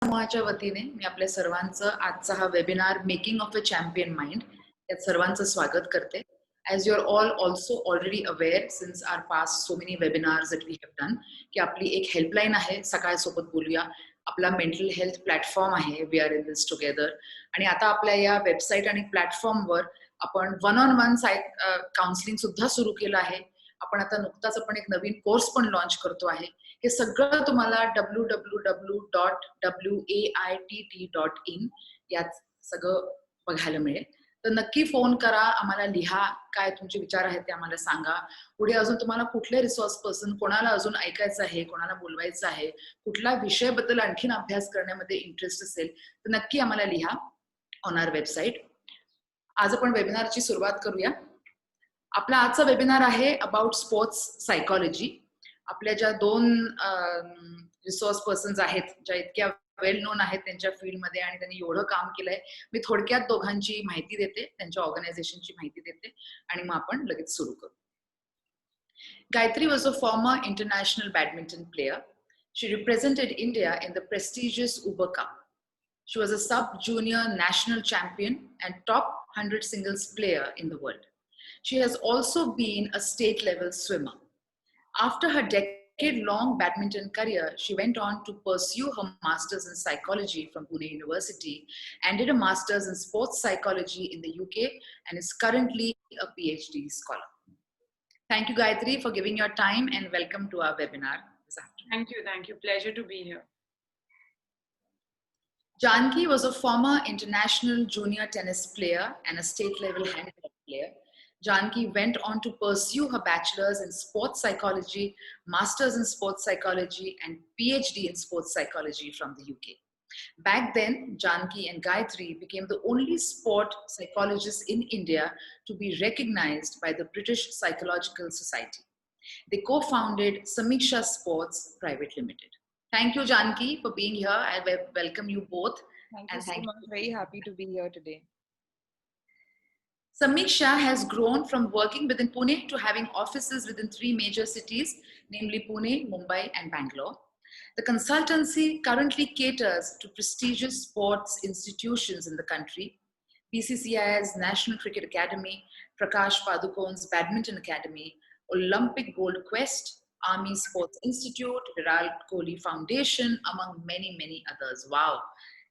समूहाच्या वतीने मी आपल्या सर्वांचं आजचा हा webinar making of a champion mind यात सर्वांचं स्वागत करते. As you're all also already aware since our past so many webinars that we have done, की आपली एक हेल्पलाईन आहे सकाळ सोबत बोलूया, आपला मेंटल हेल्थ प्लॅटफॉर्म आहे we are in this together. आणि आता आपल्या या वेबसाईट आणि प्लॅटफॉर्मवर आपण वन ऑन वन काउन्सिलिंग सुद्धा सुरू केलं आहे. आपण आता नुकताच आपण एक नवीन कोर्स पण लॉन्च करतो आहे. हे सगळं तुम्हाला www.waitt.in यात सगळं बघायला मिळेल. तर नक्की फोन करा, आम्हाला लिहा, काय तुमचे विचार आहेत ते आम्हाला सांगा. पुढे अजून तुम्हाला कुठले रिसोर्स पर्सन, कोणाला अजून ऐकायचं आहे, कोणाला बोलवायचं आहे, कुठल्या विषयाबद्दल आणखीन अभ्यास करण्यामध्ये इंटरेस्ट असेल तर नक्की आम्हाला लिहा ऑन आवर वेबसाईट. आज आपण वेबिनारची सुरुवात करूया. आपला आजचा वेबिनार आहे अबाउट स्पोर्ट्स सायकॉलॉजी. आपल्या ज्या दोन रिसोर्स पर्सन्स आहेत, ज्या इतक्या वेल नोन आहेत त्यांच्या फील्डमध्ये आणि त्यांनी एवढं काम केलंय, मी थोडक्यात दोघांची माहिती देते, त्यांच्या ऑर्गनायझेशनची माहिती देते आणि मग आपण लगेच सुरू करू. Gayatri was a former international badminton player. She represented India in the prestigious Uber Cup. She was a sub-junior national champion and top 100 singles player in the world. She has also been a state-level swimmer. After her decade-long badminton career, she went on to pursue her master's in psychology from Pune University and did a master's in sports psychology in the UK and is currently a PhD scholar. Thank you, Gayatri, for giving your time and welcome to our webinar this afternoon. Thank you. Pleasure to be here. Janki was a former international junior tennis player and a state-level handball player. Janki went on to pursue her bachelor's in sports psychology, master's in sports psychology, and PhD in sports psychology from the UK. Back then, Janki and Gayatri became the only sport psychologists in India to be recognized by the British Psychological Society. They co-founded Samiksha Sports Private Limited. Thank you, Janki, for being here. I welcome you both. Thank you so much. Very happy to be here today. Samiksha has grown from working within Pune to having offices within 3 major cities, namely Pune, Mumbai, and Bangalore. The consultancy currently caters to prestigious sports institutions in the country: BCCI's National Cricket Academy, Prakash Padukone's Badminton Academy, Olympic Gold Quest, Army Sports Institute, Virat Kohli Foundation, among many, many others. Wow,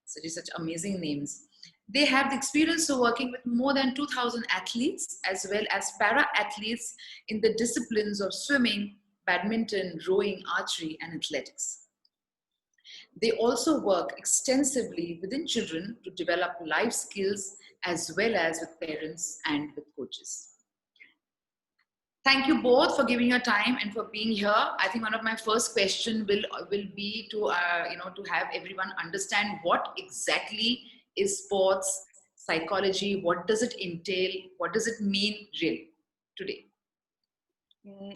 such amazing names. They have the experience of working with more than 2,000 athletes as well as para-athletes in the disciplines of swimming, badminton, rowing, archery, and athletics. They also work extensively within children to develop life skills as well as with parents and with coaches. Thank you both for giving your time and for being here. I think one of my first question will be to to have everyone understand what exactly is sports psychology. What does it entail? What does it mean really today?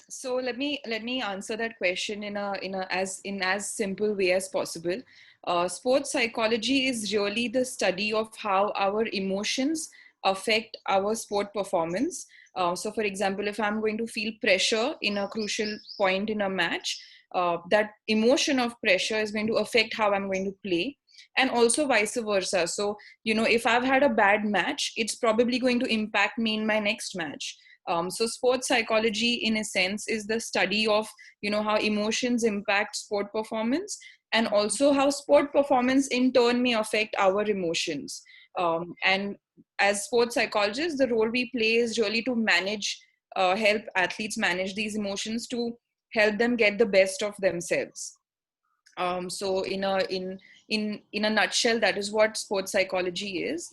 So let me answer that question in as simple way as possible. Sports psychology is really the study of how our emotions affect our sport performance. So for example, if I'm going to feel pressure in a crucial point in a match, that emotion of pressure is going to affect how I'm going to play, and also vice versa. So, if I've had a bad match, it's probably going to impact me in my next match. So sports psychology, in a sense, is the study of, how emotions impact sport performance, and also how sport performance in turn may affect our emotions. And as sports psychologists, the role we play is really to help athletes manage these emotions to help them get the best of themselves. So in a nutshell, that is what sports psychology is.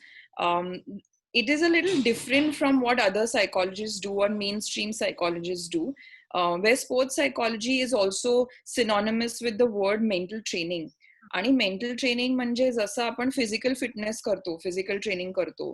It is a little different from what other psychologists do or mainstream psychologists do, where sports psychology is also synonymous with the word mental training. आणि mental training म्हणजे जसं आपण physical fitness करतो, physical training करतो,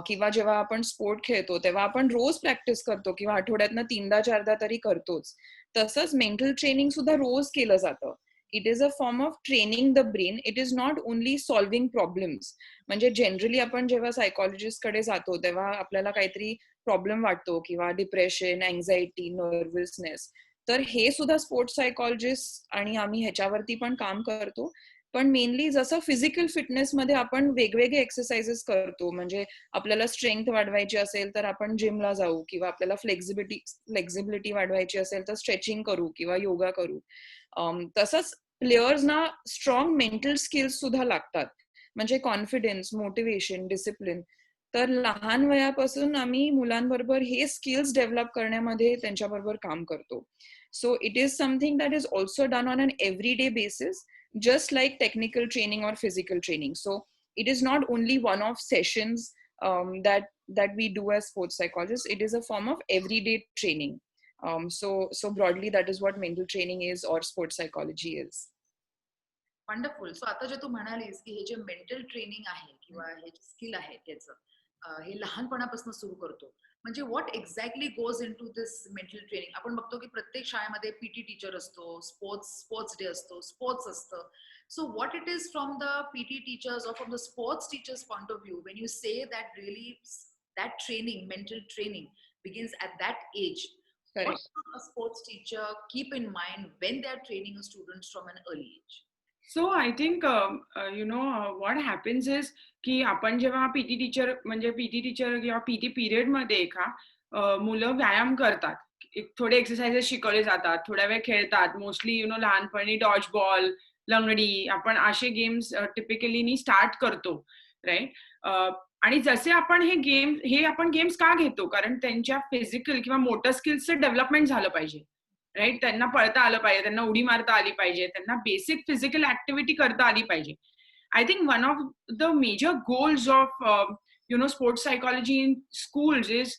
किंवा जेव्हा आपण sport खेळतो तेव्हा आपण रोज प्रॅक्टिस करतो किंवा आठवड्यातनं 3दा 4दा तरी करतोच, तसंच मेंटल ट्रेनिंग सुद्धा रोज केलं जातं. It is a form of training the brain. It is not only solving problems. म्हणजे जनरली आपण जेव्हा सायकॉलॉजिस्ट कडे जातो तेव्हा आपल्याला काहीतरी प्रॉब्लेम वाटतो किंवा डिप्रेशन, अँझायटी, नर्वसनेस, तर हे सुद्धा स्पोर्ट्स सायकॉलॉजिस्ट आणि आम्ही ह्याच्यावरती पण काम करतो पण मेनली जसं फिजिकल फिटनेसमध्ये आपण वेगवेगळे एक्सरसाइजेस करतो, म्हणजे आपल्याला स्ट्रेंथ वाढवायची असेल तर आपण जिमला जाऊ, किंवा आपल्याला फ्लेक्झिबिलिटी वाढवायची असेल तर स्ट्रेचिंग करू किंवा योगा करू. तसंच प्लेयर्सना स्ट्रॉंग मेंटल स्किल्स सुद्धा लागतात, म्हणजे कॉन्फिडन्स, मोटिवेशन, डिसिप्लिन. तर लहान वयापासून आम्ही मुलांबरोबर हे स्किल्स डेव्हलप करण्यामध्ये त्यांच्याबरोबर काम करतो. So it is something that is also done on an everyday basis, just like technical training or physical training. So it is not only one-off sessions that we do as sports psychologists. It is a form of everyday training. So broadly, that is what mental training is, or sports psychology is. Wonderful. So आता जे तू म्हणालीस की हे जे mental training आहे किंवा हे जे skill आहे त्याचं हे लहानपणापासून सुरू करतो. म्हणजे what exactly goes into this mental training? आपण बघतो की प्रत्येक शाळेमध्ये पीटी टीचर असतो, स्पोर्ट्स डे असतो, स्पोर्ट्स असतं. So what it is from the PT teachers और from the sports teachers point of view when you say that really that training, mental training begins at that age. What Correct. should a sports teacher keep in mind when they are training students from an early age? So I think what happens is की आपण जेव्हा PT teacher म्हणजे PT teacher किंवा PT period मध्ये मुलं व्यायाम करतात, थोडे एक्सरसाइजेस शिकवले जातात, थोड्या वेळ खेळतात. मोस्टली लहानपणी डॉज बॉल, लंगडी, आपण असे गेम्स टिपिकली स्टार्ट करतो, राईट. आणि जसे आपण हे आपण गेम्स का घेतो? कारण त्यांच्या फिजिकल किंवा मोटर स्किल्सचं डेव्हलपमेंट झालं पाहिजे, राईट. त्यांना पळता आलं पाहिजे, त्यांना उडी मारता आली पाहिजे, त्यांना बेसिक फिजिकल ऍक्टिव्हिटी करता आली पाहिजे. I think one of the major goals of sports psychology in schools is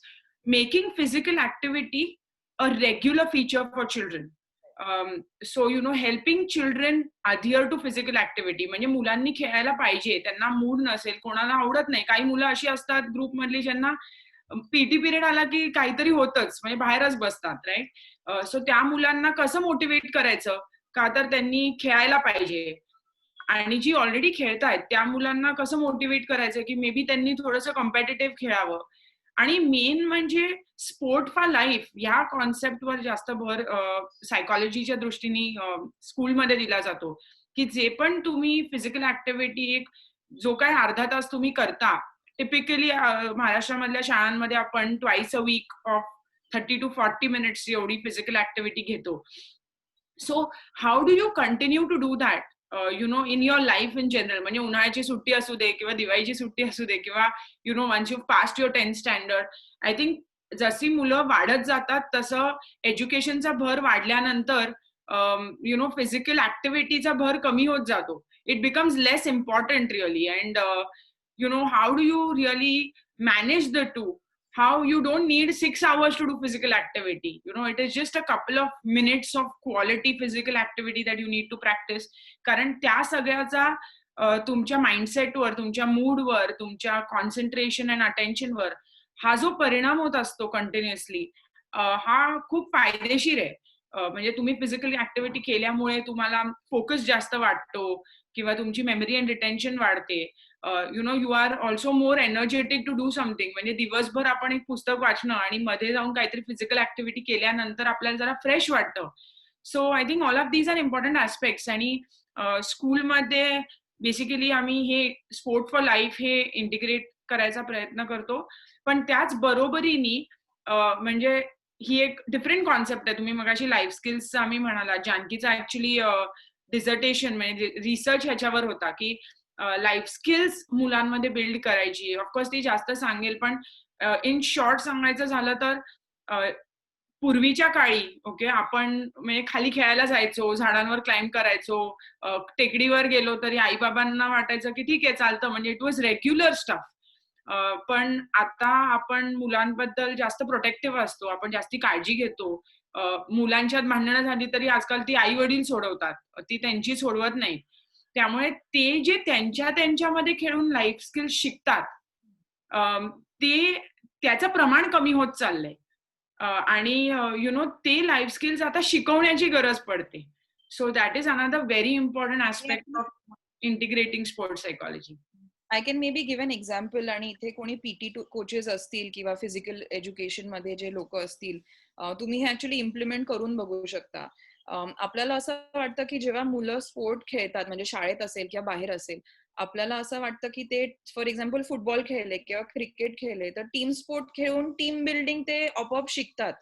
making physical activity a regular feature for children. So helping children adhere to physical activity. म्हणजे मुलांनी खेळायला पाहिजे, त्यांना mood नसेल, कोणाला आवडत नाही. काही मुलं अशी असतात ग्रुप मधली ज्यांना पीटी पिरियड आला की काहीतरी होतच, म्हणजे बाहेरच बसतात, राईट. सो त्या मुलांना कसं मोटिवेट करायचं? का तर त्यांनी खेळायला पाहिजे. आणि जी ऑलरेडी खेळतायत त्या मुलांना कसं मोटिवेट करायचं की मे बी त्यांनी थोडंसं कॉम्पिटिटिव्ह खेळावं. आणि मेन म्हणजे स्पोर्ट फॉर लाईफ या कॉन्सेप्टवर जास्त भर सायकॉलॉजीच्या दृष्टीने स्कूलमध्ये दिला जातो, की जे पण तुम्ही फिजिकल ऍक्टिव्हिटी जो काय अर्धा तास तुम्ही करता, टिपिकली महाराष्ट्रामधल्या शाळांमध्ये आपण twice a week of 30 to 40 minutes एवढी फिजिकल ऍक्टिव्हिटी घेतो. So how do you continue to do that in your life in general? म्हणजे उन्हाळ्याची सुट्टी असू दे किंवा दिवाळीची सुट्टी असू दे किंवा once you past your 10th standard. I think जशी मुलं वाढत जातात तसं एज्युकेशनचा भर वाढल्यानंतर फिजिकल ऍक्टिव्हिटीचा भर कमी होत जातो. It becomes less important really. And how do you really manage the two? How you don't need 6 hours to do physical activity. It is just a couple of minutes of quality physical activity that you need to practice. कारण त्या सगळ्याचा तुमच्या माइंडसेटवर, तुमच्या मूडवर, तुमच्या concentration and अटेन्शनवर हा जो परिणाम होत असतो कंटिन्युअसली, हा खूप फायदेशीर आहे. म्हणजे तुम्ही फिजिकल ऍक्टिव्हिटी केल्यामुळे तुम्हाला फोकस जास्त वाटतो किंवा तुमची मेमरी अँड रिटेन्शन वाढते. You are also more energetic to do something. म्हणजे दिवसभर आपण एक पुस्तक वाचणं आणि मध्ये जाऊन काहीतरी फिजिकल ऍक्टिव्हिटी केल्यानंतर आपल्याला जरा फ्रेश वाटतं. So I think all of these are important aspects. आणि स्कूलमध्ये बेसिकली आम्ही हे स्पोर्ट फॉर लाईफ हे इंटिग्रेट करायचा प्रयत्न करतो. पण त्याच बरोबरीने म्हणजे ही एक डिफरंट कॉन्सेप्ट आहे. तुम्ही मगाशी लाईफ स्किल्स आम्ही म्हणाला, जानकीचा ऍक्च्युली डिझर्टेशन म्हणजे रिसर्च ह्याच्यावर होता की लाईफ स्किल्स मुलांमध्ये बिल्ड करायची. ऑफकोर्स ती जास्त सांगेल, पण इन शॉर्ट सांगायचं झालं तर पूर्वीच्या काळी आपण म्हणजे खाली खेळायला जायचो, झाडांवर क्लाइंब करायचो, टेकडीवर गेलो तरी आई बाबांना वाटायचं की ठीक आहे चालतं, म्हणजे इट वॉज रेग्युलर स्टफ. पण आता आपण मुलांबद्दल जास्त प्रोटेक्टिव्ह असतो, आपण जास्ती काळजी घेतो. मुलांच्यात भांडणं झाली तरी आजकाल ती आई वडील सोडवतात, ती त्यांची सोडवत नाही. त्यामुळे ते जे त्यांच्यामध्ये खेळून लाईफ स्किल्स शिकतात ते त्याचं प्रमाण कमी होत चाललंय. आणि ते लाईफ स्किल्स आता शिकवण्याची गरज पडते. So that is another very important aspect of integrating sports psychology. I can may be give an example. आणि इथे कोणी पीटी कोचेस असतील किंवा फिजिकल एज्युकेशन मध्ये जे लोक असतील, तुम्ही हे ऍक्च्युली इम्प्लिमेंट करून बघू शकता. आपल्याला असं वाटतं की जेव्हा मुलं स्पोर्ट खेळतात म्हणजे शाळेत असेल किंवा बाहेर असेल, आपल्याला असं वाटतं की ते फॉर एक्झाम्पल फुटबॉल खेळले किंवा क्रिकेट खेळले तर टीम स्पोर्ट खेळून टीम बिल्डिंग ते आपोआप शिकतात.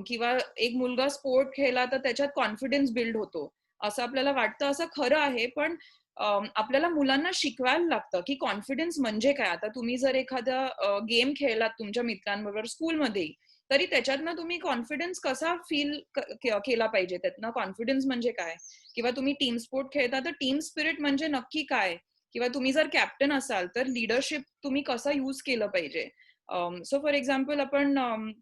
किंवा एक मुलगा स्पोर्ट खेळला तर त्याच्यात कॉन्फिडन्स बिल्ड होतो असं आपल्याला वाटतं. असं खरं आहे, पण आपल्याला मुलांना शिकवायला लागतं की कॉन्फिडन्स म्हणजे काय. आता तुम्ही जर एखादा गेम खेळलात तुमच्या मित्रांबरोबर स्कूलमध्ये, तरी त्याच्यातनं तुम्ही कॉन्फिडन्स कसा फील केला पाहिजे, त्यातनं कॉन्फिडन्स म्हणजे काय, किंवा तुम्ही टीम स्पोर्ट खेळता तर टीम स्पिरिट म्हणजे नक्की काय, किंवा तुम्ही जर कॅप्टन असाल तर लिडरशिप तुम्ही कसा यूज केलं पाहिजे. So for example, upon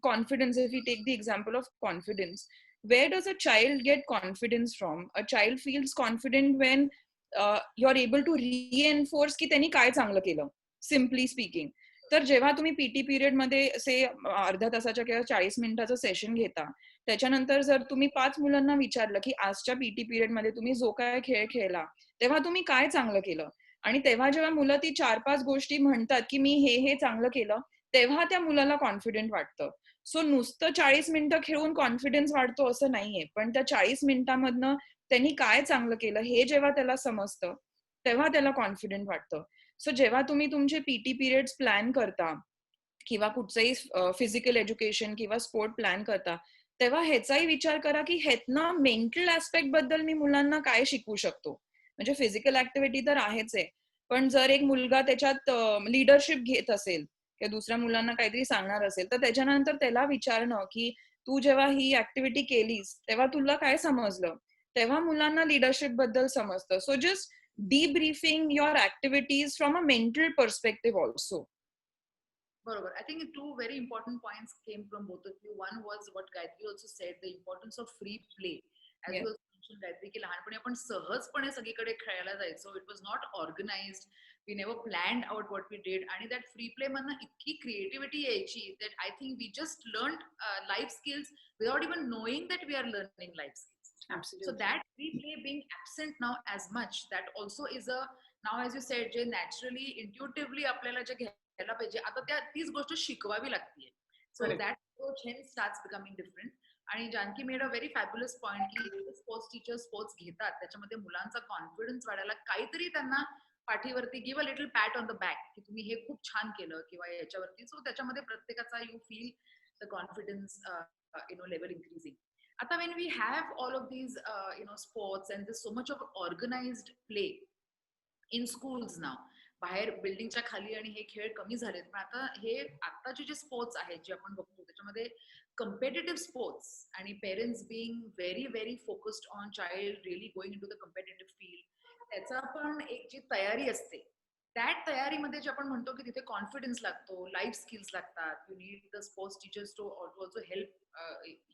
confidence, if we take the example of confidence, where does a child get confidence from? A child feels confident when you're able to reinforce की त्यांनी काय चांगलं केलं, सिम्पली स्पीकिंग. तर जेव्हा तुम्ही पीटी पिरियड मध्ये असे अर्ध्या तासाच्या किंवा 40 मिनिटाचं सेशन घेता, त्याच्यानंतर जर तुम्ही 5 मुलांना विचारलं की आजच्या पीटी पिरियड मध्ये तुम्ही जो काय खेळ खेळला तेव्हा तुम्ही काय चांगलं केलं, आणि तेव्हा जेव्हा मुलं ती 4-5 गोष्टी म्हणतात की मी हे चांगलं केलं, तेव्हा त्या मुलाला कॉन्फिडंट वाटतं. सो नुसतं 40 मिनिटं खेळून कॉन्फिडन्स वाढतो असं नाहीये, पण त्या 40 मिनिटांमधनं त्यांनी काय चांगलं केलं हे जेव्हा त्याला समजतं, तेव्हा त्याला कॉन्फिडंट वाटतं. सो जेव्हा तुम्ही तुमचे पीटी पिरियड्स प्लॅन करता किंवा कुठचंही फिजिकल एज्युकेशन किंवा स्पोर्ट प्लॅन करता, तेव्हा ह्याचाही विचार करा की ह्यातनं मेंटल ऍस्पेक्ट बद्दल मी मुलांना काय शिकवू शकतो. म्हणजे फिजिकल ऍक्टिव्हिटी तर आहेच आहे, पण जर एक मुलगा त्याच्यात लिडरशिप घेत असेल किंवा दुसऱ्या मुलांना काहीतरी सांगणार असेल, तर त्याच्यानंतर त्याला विचारणं की तू जेव्हा ही ऍक्टिव्हिटी केलीस तेव्हा तुला काय समजलं, तेव्हा मुलांना लिडरशिप बद्दल समजतं. So just debriefing your activities from a mental perspective also. बरोबर. I think two very important points came from both of you. One was what Gayatri also said, the importance of free play. As Yes. you also mentioned, Gayatri, की लहानपणी आपण सहजपणे सगळीकडे खेळायला जायचो. It was not organized. We never planned out what we did. आणि that free play मधनं इतकी creativity यायची that I think we just learned life skills without even knowing that we are learning life skills. So Absolutely. that free play being absent now as much, that also is a, now as you said, J naturally intuitively आपल्याला जे घ्यायला पाहिजे, आता तीच गोष्ट शिकवावी लागते. So Correct. That approach hence starts becoming different. आणि Janaki made a very fabulous point की स्पोर्ट्स टीचर स्पोर्ट्स घेतात त्याच्यामध्ये मुलांचा कॉन्फिडन्स वाढायला काहीतरी त्यांना पाठीवरती give a little pat on the back की तुम्ही हे खूप छान केलं किंवा याच्यावरती. सो त्याच्यामध्ये प्रत्येकाचा you feel the confidence level increasing. आता when we have all of these sports and there's so much of organized play in schools now, बाहेर बिल्डिंगच्या खाली आणि हे खेळ कमी झालेत, पण आता हे आताचे जे स्पोर्ट्स आहेत जे आपण बघतो त्याच्यामध्ये कम्पिटिटिव्ह स्पोर्ट्स आणि parents being very very focused on child really going into the competitive field, त्याचा पण एक जी तयारी असते, त्या तयारीमध्ये जे आपण म्हणतो की तिथे कॉन्फिडन्स लागतो, लाईफ स्किल्स लागतात, you need the sports teachers to also help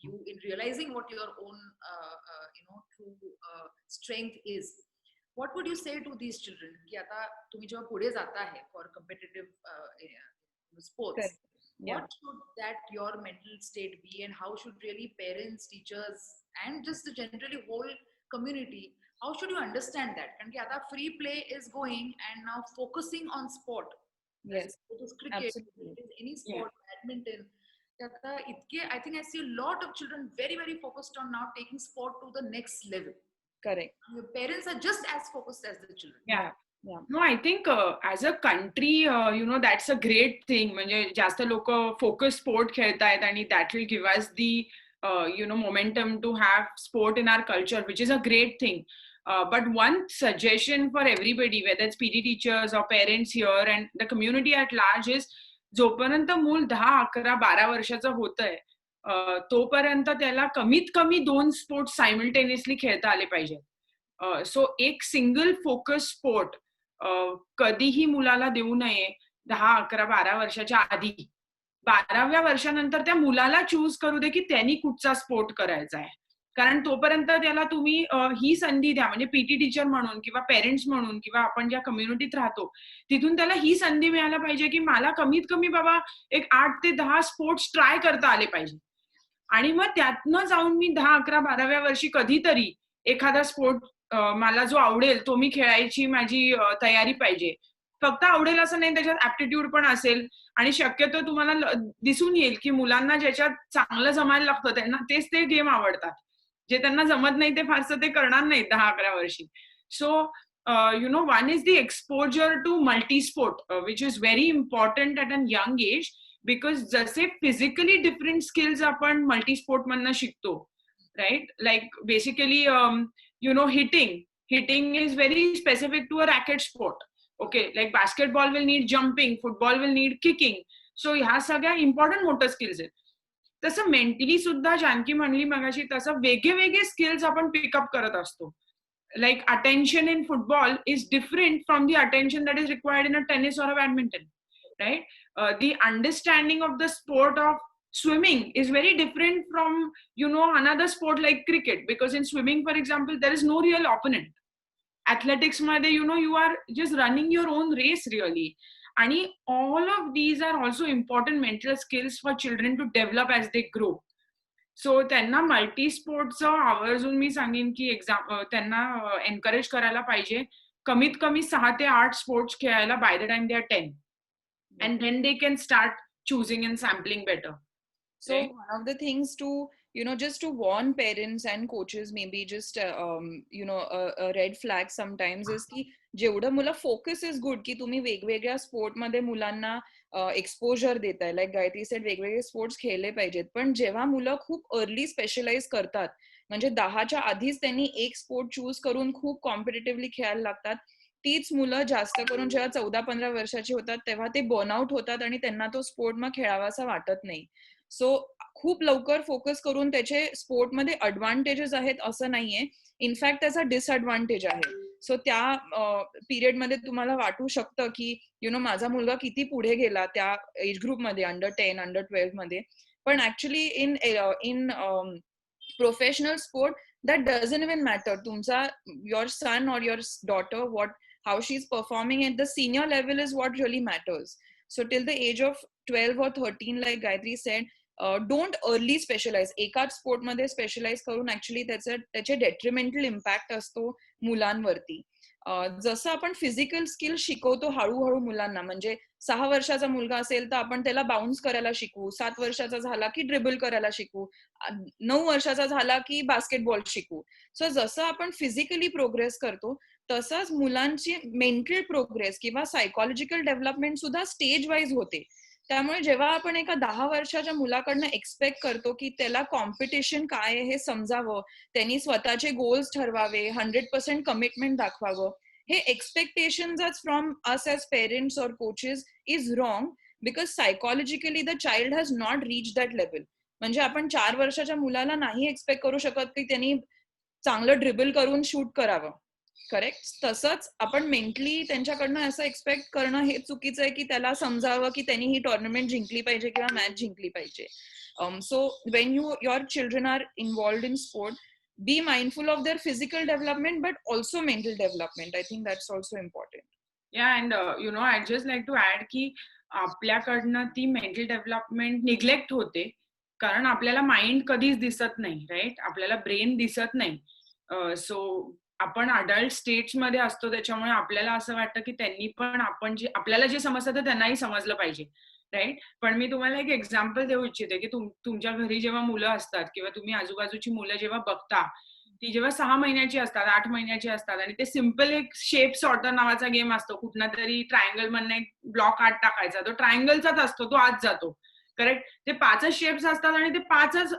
you in realizing what your own true strength is. What would you say to these children की आता तुम्ही जेव्हा पुढे जाता आहे for competitive sports, Correct. Yeah. what should that your mental state be and how should really parents, teachers and just the generally whole community, how should you understand that? कारण की आता free play is going and now focusing on sport. Yes. It is cricket, Absolutely. it is any sport, badminton. आता इतके I think I see a lot of children very very focused on now taking sport to the next level. Correct. Your parents are just as focused as the children. Yeah. Yeah. No, I think as a country, that's a great thing. म्हणजे जास्त लोक focus sport खेळतायत आणि that will give us the momentum to have sport in our culture, which is a great thing. But one suggestion for everybody, whether it's PD teachers or parents here and the community at large, is जोपर्यंत मूल 10, 11, 12 वर्षाचं होतंय तोपर्यंत त्याला कमीत कमी 2 sports simultaneously खेळता आले पाहिजे. सो एक सिंगल फोकस स्पोर्ट कधीही मुलाला देऊ नये 10, 11, 12 वर्षाच्या आधी. 12व्या वर्षानंतर त्या मुलाला चूज करू दे की त्यांनी कुठचा स्पोर्ट करायचा आहे. कारण तोपर्यंत त्याला तुम्ही ही संधी द्या, म्हणजे पीटी टीचर म्हणून किंवा पेरेंट्स म्हणून किंवा आपण ज्या कम्युनिटीत राहतो तिथून त्याला ही संधी मिळायला पाहिजे की मला कमीत कमी बाबा एक 8 ते 10 स्पोर्ट्स ट्राय करता आले पाहिजे. आणि मग त्यातनं जाऊन मी 10, 11, 12व्या वर्षी कधीतरी एखादा स्पोर्ट मला जो आवडेल तो मी खेळायची माझी तयारी पाहिजे. फक्त आवडेल असं नाही, त्याच्यात ऍप्टिट्यूड पण असेल आणि शक्यतो तुम्हाला दिसून येईल की मुलांना ज्याच्यात चांगलं जमायला लागतं त्यांना तेच ते गेम आवडतात. जे त्यांना जमत नाही ते फारसं ते करणार नाहीत 10-11 वर्षी. सो one is the exposure to multi-sport, which is very important at a young age, because जसे physically different skills आपण multi-sport मधनं शिकतो, right? Like basically, hitting is very specific to a racket sport. Okay, like basketball will need jumping, football will need kicking. So ह्या सगळ्या important motor skills आहेत. तसं mentally सुद्धा जानकी म्हणली मगाशी तसं वेगळे स्किल्स आपण पिकअप करत असतो. Like attention in football is different from the attention that is required in a tennis or a badminton, right? The understanding of the sport of swimming is very different from another sport like cricket, because in swimming, for example, there is no real opponent. Athletics मध्ये you are just running your own race really. And all of these are also important mental skills for children to develop as they grow. सो त्यांना multi स्पोर्टचं आवर्जून मी सांगेन की त्यांना encourage करायला पाहिजे. कमीत कमी 6 ते 8 स्पोर्ट्स खेळायला by the time they are 10, and then they can start choosing and sampling better. So Right? one of the things to, just to warn parents and coaches, maybe just, a red flag sometimes is की जेवढं मुलं focus is good की तुम्ही वेगवेगळ्या स्पोर्टमध्ये मुलांना exposure देताय, like Gayatri said वेगवेगळे sports खेळले पाहिजेत, पण जेव्हा मुलं खूप अर्ली स्पेशलाइज करतात, म्हणजे 10च्या आधीच त्यांनी एक स्पोर्ट चूज करून खूप कॉम्पिटिटिव्हली खेळायला लागतात, तीच मुलं जास्त करून जेव्हा 14-15 वर्षाची होतात तेव्हा ते बर्नआउट होतात आणि त्यांना तो स्पोर्ट मग खेळावासा वाटत नाही. सो खूप लवकर फोकस करून त्याचे स्पोर्टमध्ये अडव्हान्टेजेस आहेत असं नाहीये, इनफॅक्ट त्याचा डिसएडव्हान्टेज आहे. सो त्या पिरियडमध्ये तुम्हाला वाटू शकतं की माझा मुलगा किती पुढे गेला त्या एज ग्रुपमध्ये, अंडर 10, अंडर 12 मध्ये, पण actually in professional sport that doesn't even matter. Tumcha, your son or your daughter, how she's performing at the senior level is what really matters. So till the age of 12 or 13, like Gayatri said, don't early specialize. एकाच sport मध्ये specialise करून actually त्याचे डेट्रिमेंटल impact असतो मुलांवरती. जसं आपण physical skill शिकवतो हळूहळू मुलांना, म्हणजे 6 वर्षाचा मुलगा असेल तर आपण त्याला बाउन्स करायला शिकवू, 7 वर्षाचा झाला की ड्रिबल करायला शिकवू, 9 वर्षाचा झाला की बास्केटबॉल शिकवू. सो जसं आपण फिजिकली प्रोग्रेस करतो तसंच मुलांची मेंटल प्रोग्रेस किंवा सायकोलॉजिकल डेव्हलपमेंट सुद्धा स्टेज वाईज होते. त्यामुळे जेव्हा आपण एका 10 वर्षाच्या मुलाकडनं एक्सपेक्ट करतो की त्याला कॉम्पिटिशन काय आहे हे समजावं, त्यांनी स्वतःचे गोल्स ठरवावे, 100% कमिटमेंट दाखवावं, हे expectations from us as parents or coaches is wrong, because psychologically the child has not reach that level. म्हणजे आपण 4 वर्षाच्या मुलाला नाही एक्सपेक्ट करू शकत की त्यांनी चांगलं ड्रिबल करून शूट करावं, करेक्ट? तसंच आपण मेंटली त्यांच्याकडनं असं एक्सपेक्ट करणं हे चुकीचं आहे की त्याला समजावं की त्यांनी ही टुर्नामेंट जिंकली पाहिजे किंवा मॅच जिंकली पाहिजे. So when your children are involved in sport, be mindful of their physical development but also mental development. I think that's also important. Yeah, and I'd just like to add की आपल्याकडनं ती mental development neglect होते, कारण आपल्याला mind कधीच दिसत नाही, right? आपल्याला ब्रेन दिसत नाही. सो आपण अडल्ट स्टेट्स मध्ये असतो, त्याच्यामुळे आपल्याला असं वाटतं की त्यांनी पण आपल्याला जे समजतं ते त्यांनाही समजलं पाहिजे, राईट? पण मी तुम्हाला एक एक्झाम्पल देऊ इच्छिते की तुमच्या घरी जेव्हा मुलं असतात किंवा तुम्ही आजूबाजूची मुलं जेव्हा बघता, ती जेव्हा 6 महिन्याची असतात, 8 महिन्याची असतात, आणि ते सिम्पल एक शेप सॉर्टर नावाचा गेम असतो, कुठला तरी ट्रायंगल मधनं एक ब्लॉक आत टाकायचा, तो ट्रायंगलचाच असतो, तो आत जातो, करेक्ट? ते 5च शेप्स असतात आणि ते 5च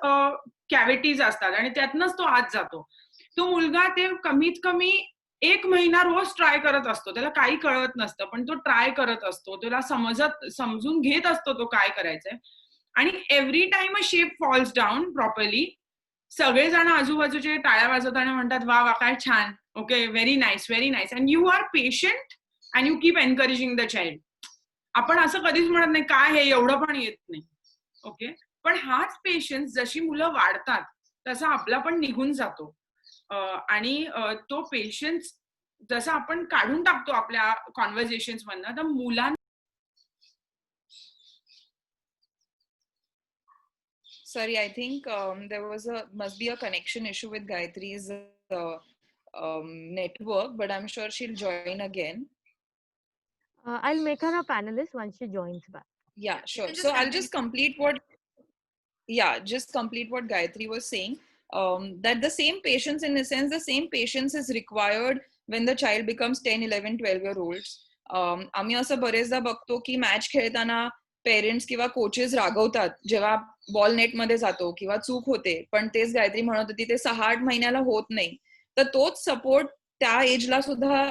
कॅव्हिटीज असतात आणि त्यातनंच तो आत जातो. तो मुलगा ते कमीत कमी 1 महिना रोज ट्राय करत असतो, त्याला काही कळत नसतं, पण तो ट्राय करत असतो, त्याला समजून घेत असतो तो काय करायचंय, आणि every time a shape falls down properly, सगळेजण आजूबाजूचे टाळ्या वाजवताना म्हणतात, वा वा काय छान, okay, very nice, very nice, and you are patient and you keep encouraging the child. आपण असं कधीच म्हणत नाही काय हे एवढं पण येत नाही, ओके? पण हाच पेशन्स जशी मुलं वाढतात तसा आपला पण निघून जातो, आणि तो पेशन्स जसं आपण काढून टाकतो आपल्या कॉन्व्हर्सेशन्स मधनं, तर मुलांना. Sorry, I think there must be a connection issue with Gayatri's network, but I'm sure she'll join again. I'll make her a panelist once she joins back. Yeah, sure. So I'll just complete what Gayatri was saying. that the same patience, in a sense, the same patience is required when the child becomes 10, 11, 12-year-olds. आम्ही असं बरेचदा बघतो की match खेळताना parents किंवा coaches रागवतात जेव्हा ball नेटमध्ये जातो किंवा चूक होते, पण तेच गायत्री म्हणत होती ते 6-8 महिन्याला होत नाही. तर तोच सपोर्ट त्या एजला सुद्धा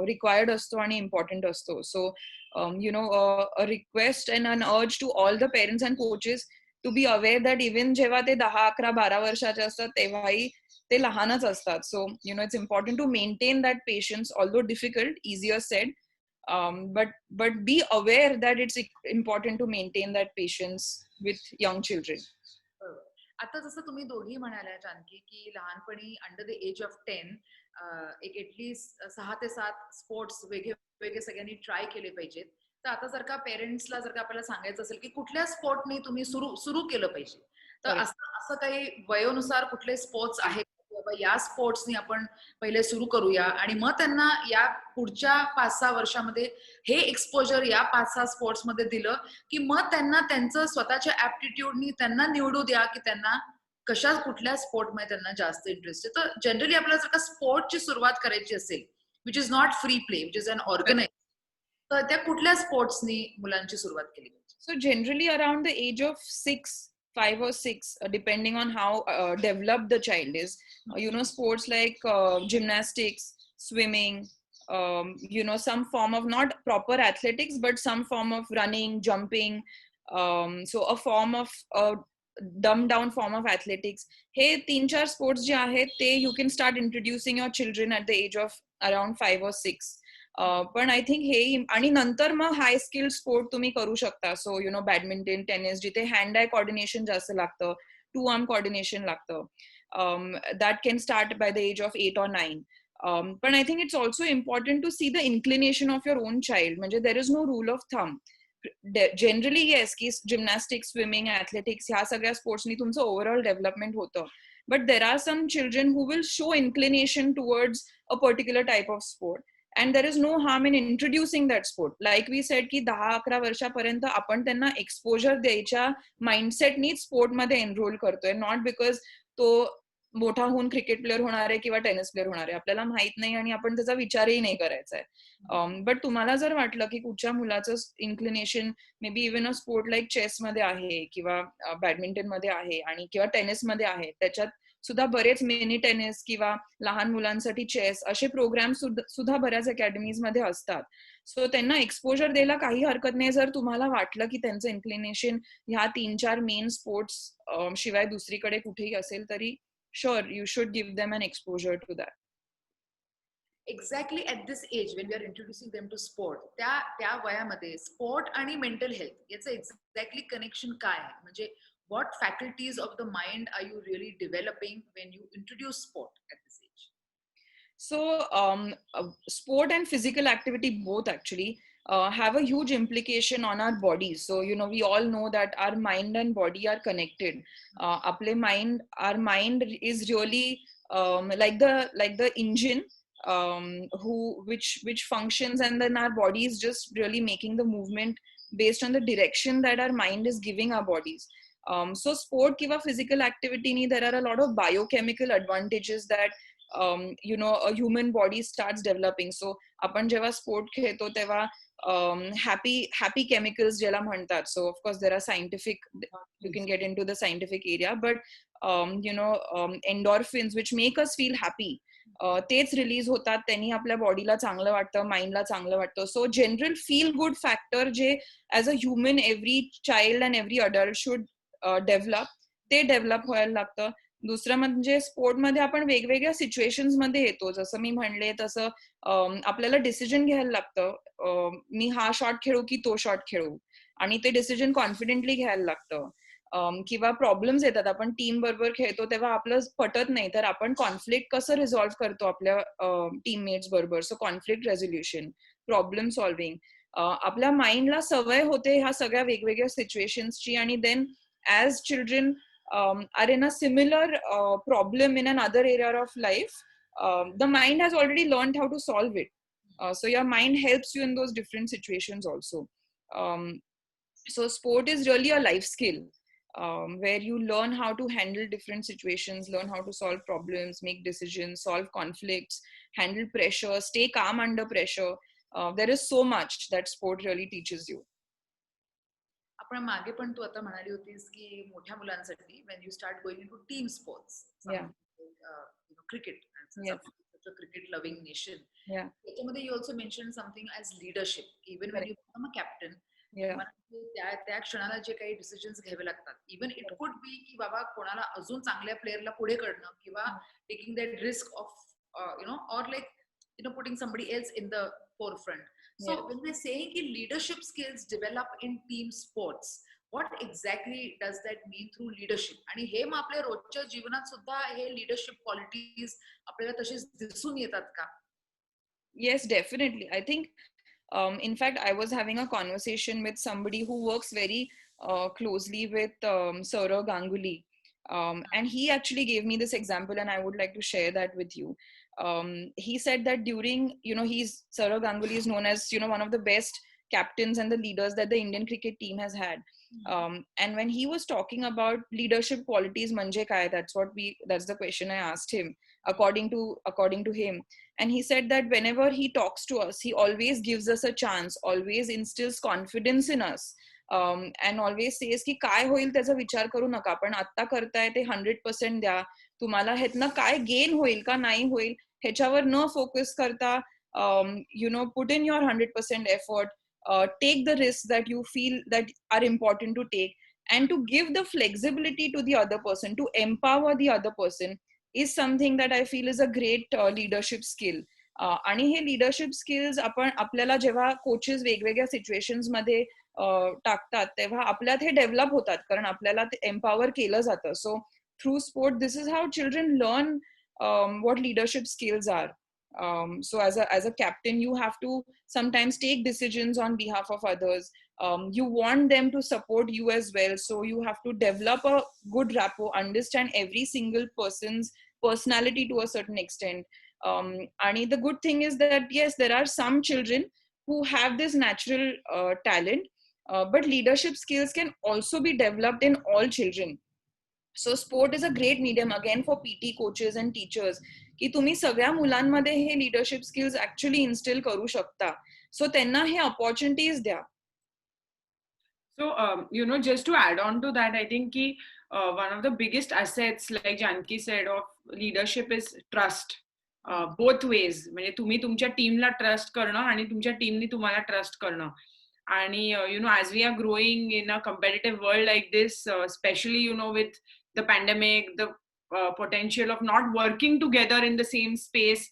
रिक्वायर्ड असतो आणि इम्पॉर्टंट असतो. सो a request and an urge to all the parents and coaches to be aware that even जेव्हा ते 10, 11, 12 वर्षाचे असतात तेव्हाही ते लहानच असतात. So it's important to maintain that patience, although difficult, easier said, but be aware that it's important to maintain that patience with young children. आता जसं तुम्ही दोघी म्हणाल्या जानकी की लहानपणी अंडर द एज ऑफ 10 एक एटलीस्ट 6 ते 7 स्पोर्ट्स वेगळे सगळ्यांनी ट्राय केले पाहिजेत. तर आता जर का पेरेंट्सला जर का आपल्याला सांगायचं असेल की कुठल्या स्पोर्टनी तुम्ही सुरू केलं पाहिजे, तर असं काही वयोनुसार कुठले स्पोर्ट्स आहेत बाबा या स्पोर्ट्सनी आपण पहिले सुरू करूया आणि मग त्यांना या पुढच्या 5-6 वर्षामध्ये हे एक्सपोजर या 5-6 स्पोर्ट्स मध्ये दिलं की मग त्यांना त्यांचं स्वतःच्या ऍप्टिट्यूडनी त्यांना निवडू द्या की त्यांना कुठल्या स्पोर्ट मध्ये त्यांना जास्त इंटरेस्ट आहे. तर जनरली आपल्याला जर का स्पोर्टची सुरुवात करायची असेल which is not free play, which is unorganize, तर त्या कुठल्या स्पोर्ट्सनी मुलांची सुरुवात केली पाहिजे? So generally around the age of 5 or 6, depending on how developed the child is, sports like gymnastics, swimming, some form of not proper athletics, but some form of running, jumping, so a form of dumbed down form of athletics. Hey, 3-4 sports जे आहेत ते you can start introducing your children at the age of around 5 or 6. पण I think हे आणि नंतर मग हाय skill sport तुम्ही करू शकता. So badminton, tennis, जिथे hand eye coordination जास्त लागतं, 2 आर्म कॉर्डिनेशन लागतं, that can start by the age of 8 or 9. पण I think it's also important to see the inclination of your own child. म्हणजे there is no rule of thumb. Generally yes की gymnastics, swimming, athletics ह्या सगळ्या स्पोर्ट्सनी तुमचं overall development होतं. But there are some children who will show inclination towards a particular type of sport. And there is no harm in introducing that sport. Like we said की 10-11 वर्षापर्यंत आपण त्यांना exposure द्यायच्या माइंडसेटनीच स्पोर्टमध्ये एनरोल करतोय, not because तो मोठा होऊन cricket player होणार आहे किंवा टेनिस प्लेअर होणार आहे. आपल्याला माहित नाही आणि आपण त्याचा विचारही नाही करायचा आहे. बट तुम्हाला जर वाटलं की कुठच्या मुलाचं inclination may be even a sport like चेसमध्ये आहे किंवा बॅडमिंटन मध्ये आहे आणि किंवा टेनिसमध्ये आहे, त्याच्यात सुद्धा बरेच मिनी टेनिस किंवा लहान मुलांसाठी चेस असे प्रोग्राम सुद्धा बऱ्याच अकॅडमीज मध्ये असतात. सो त्यांना एक्सपोजर द्यायला काही हरकत नाही जर तुम्हाला वाटलं की त्यांचं इन्क्लिनेशन ह्या 3-4 मेन स्पोर्ट्स शिवाय दुसरीकडे कुठेही असेल तरी sure you should give them an exposure to that. Exactly at this age when we are introducing them to sport, त्या वयामध्ये स्पोर्ट आणि मेंटल हेल्थ याचं एक्झॅक्टली कनेक्शन काय आहे? म्हणजे what faculties of the mind are you really developing when you introduce sport at this age? So sport and physical activity both actually have a huge implication on our bodies. So we all know that our mind and body are connected. Our mind is really like the engine which functions, and then our body is just really making the movement based on the direction that our mind is giving our bodies. So sport kiva physical activity ni there are a lot of biochemical advantages that a human body starts developing. So apan jeva sport khelto teva happy chemicals jela म्हणतात. So of course there are scientific, you can get into the scientific area, but endorphins which make us feel happy, तेच release होतात, त्यांनी आपल्या बॉडीला चांगलं वाटतं, माइंडला चांगलं वाटतं. सो general feel good factor J as a human every child and every adult should develop, ते डेव्हलप व्हायला लागतं. दुसरं म्हणजे स्पोर्टमध्ये आपण वेगवेगळ्या सिच्युएशन्स मध्ये येतो. जसं मी म्हणले तसं आपल्याला डिसिजन घ्यायला लागतं, मी हा शॉट खेळू की तो शॉट खेळू, आणि ते डिसिजन कॉन्फिडेंटली घ्यायला लागतं. किंवा प्रॉब्लेम्स येतात, आपण टीम बरोबर खेळतो तेव्हा आपलं पटत नाही तर आपण कॉन्फ्लिक्ट कसं रिझॉल्व्ह करतो आपल्या टीममेट्स बरोबर. So conflict resolution, problem solving, आपल्या माइंडला सवय होते ह्या सगळ्या वेगवेगळ्या सिच्युएशन्सची. आणि then as children are in a similar problem in another area of life, the mind has already learned how to solve it. So your mind helps you in those different situations also. So sport is really a life skill. where you learn how to handle different situations, learn how to solve problems, make decisions, solve conflicts, handle pressure, stay calm under pressure. There is so much that sport really teaches you. आपण मागे पण तू आता म्हणाली होतीस की मोठ्या मुलांसाठी when you start going into team sports, Yeah. cricket, Yes. such a cricket loving nation, Yeah. त्याच्यामध्ये you also mentioned something as leadership. Even when Correct. you become a captain, Yeah. तुम्हाला त्या त्या क्षणाला जे काही डिसिजन्स घ्यावे लागतात, even it could be की बाबा कोणाला अजून चांगल्या प्लेअरला पुढे करणं किंवा taking that risk of or like putting somebody else in the forefront. So Yeah. when we're saying ki leadership skills develop in team sports, what exactly does that mean through leadership? आणि हे मग आपल्या रोजच्या जीवनात सुद्धा हे leadership qualities आपल्याला तसेच दिसून येतात का? Yes, definitely. I think, in fact, I was having a conversation with somebody who works very closely with Saurav Ganguly. And he actually gave me this example, and I would like to share that with you. He said that during, Saurav Ganguly is known as, one of the best captains and the leaders that the Indian cricket team has had. And when he was talking about leadership qualities, manje kai, that's the question I asked him, according to him. And he said that whenever he talks to us, he always gives us a chance, always instills confidence in us. And always says की काय होईल त्याचा विचार करू नका, पण आता करताय ते 100% द्या. तुम्हाला ह्यातनं काय गेन होईल का नाही होईल ह्याच्यावर न फोकस करता, put in your 100% effort, take the risks that you feel that are important to take, and to give the flexibility to the other person, to empower the other person, is something that I feel is a great leadership skill. आणि हे leadership skills आपण आपल्याला जेव्हा coaches वेगवेगळ्या situations मध्ये टाकतात तेव्हा आपल्यात हे develop होतात, कारण आपल्याला ते एम्पॉवर केलं जातं. So through sport this is how children learn what leadership skills are. So as a captain, you have to sometimes take decisions on behalf of others. You want them to support you as well, so you have to develop a good rapport, understand every single person's personality to a certain extent. And the good thing is that yes, there are some children who have this natural talent, but leadership skills can also be developed in all children. So sport is a great medium again for PT coaches and teachers की तुम्ही सगळ्या मुलांमध्ये हे leadership skills actually instill करू शकता. So त्यांना हे opportunities द्या. So, just to add on to that, I think one of the biggest assets, like Janki said, of leadership is trust. Both ways. म्हणजे तुम्ही तुमच्या टीमला ट्रस्ट करणं आणि तुमच्या टीमनी तुम्हाला ट्रस्ट करणं. आणि as we are growing in a competitive world like this, especially with the pandemic, the potential of not working together in the same space,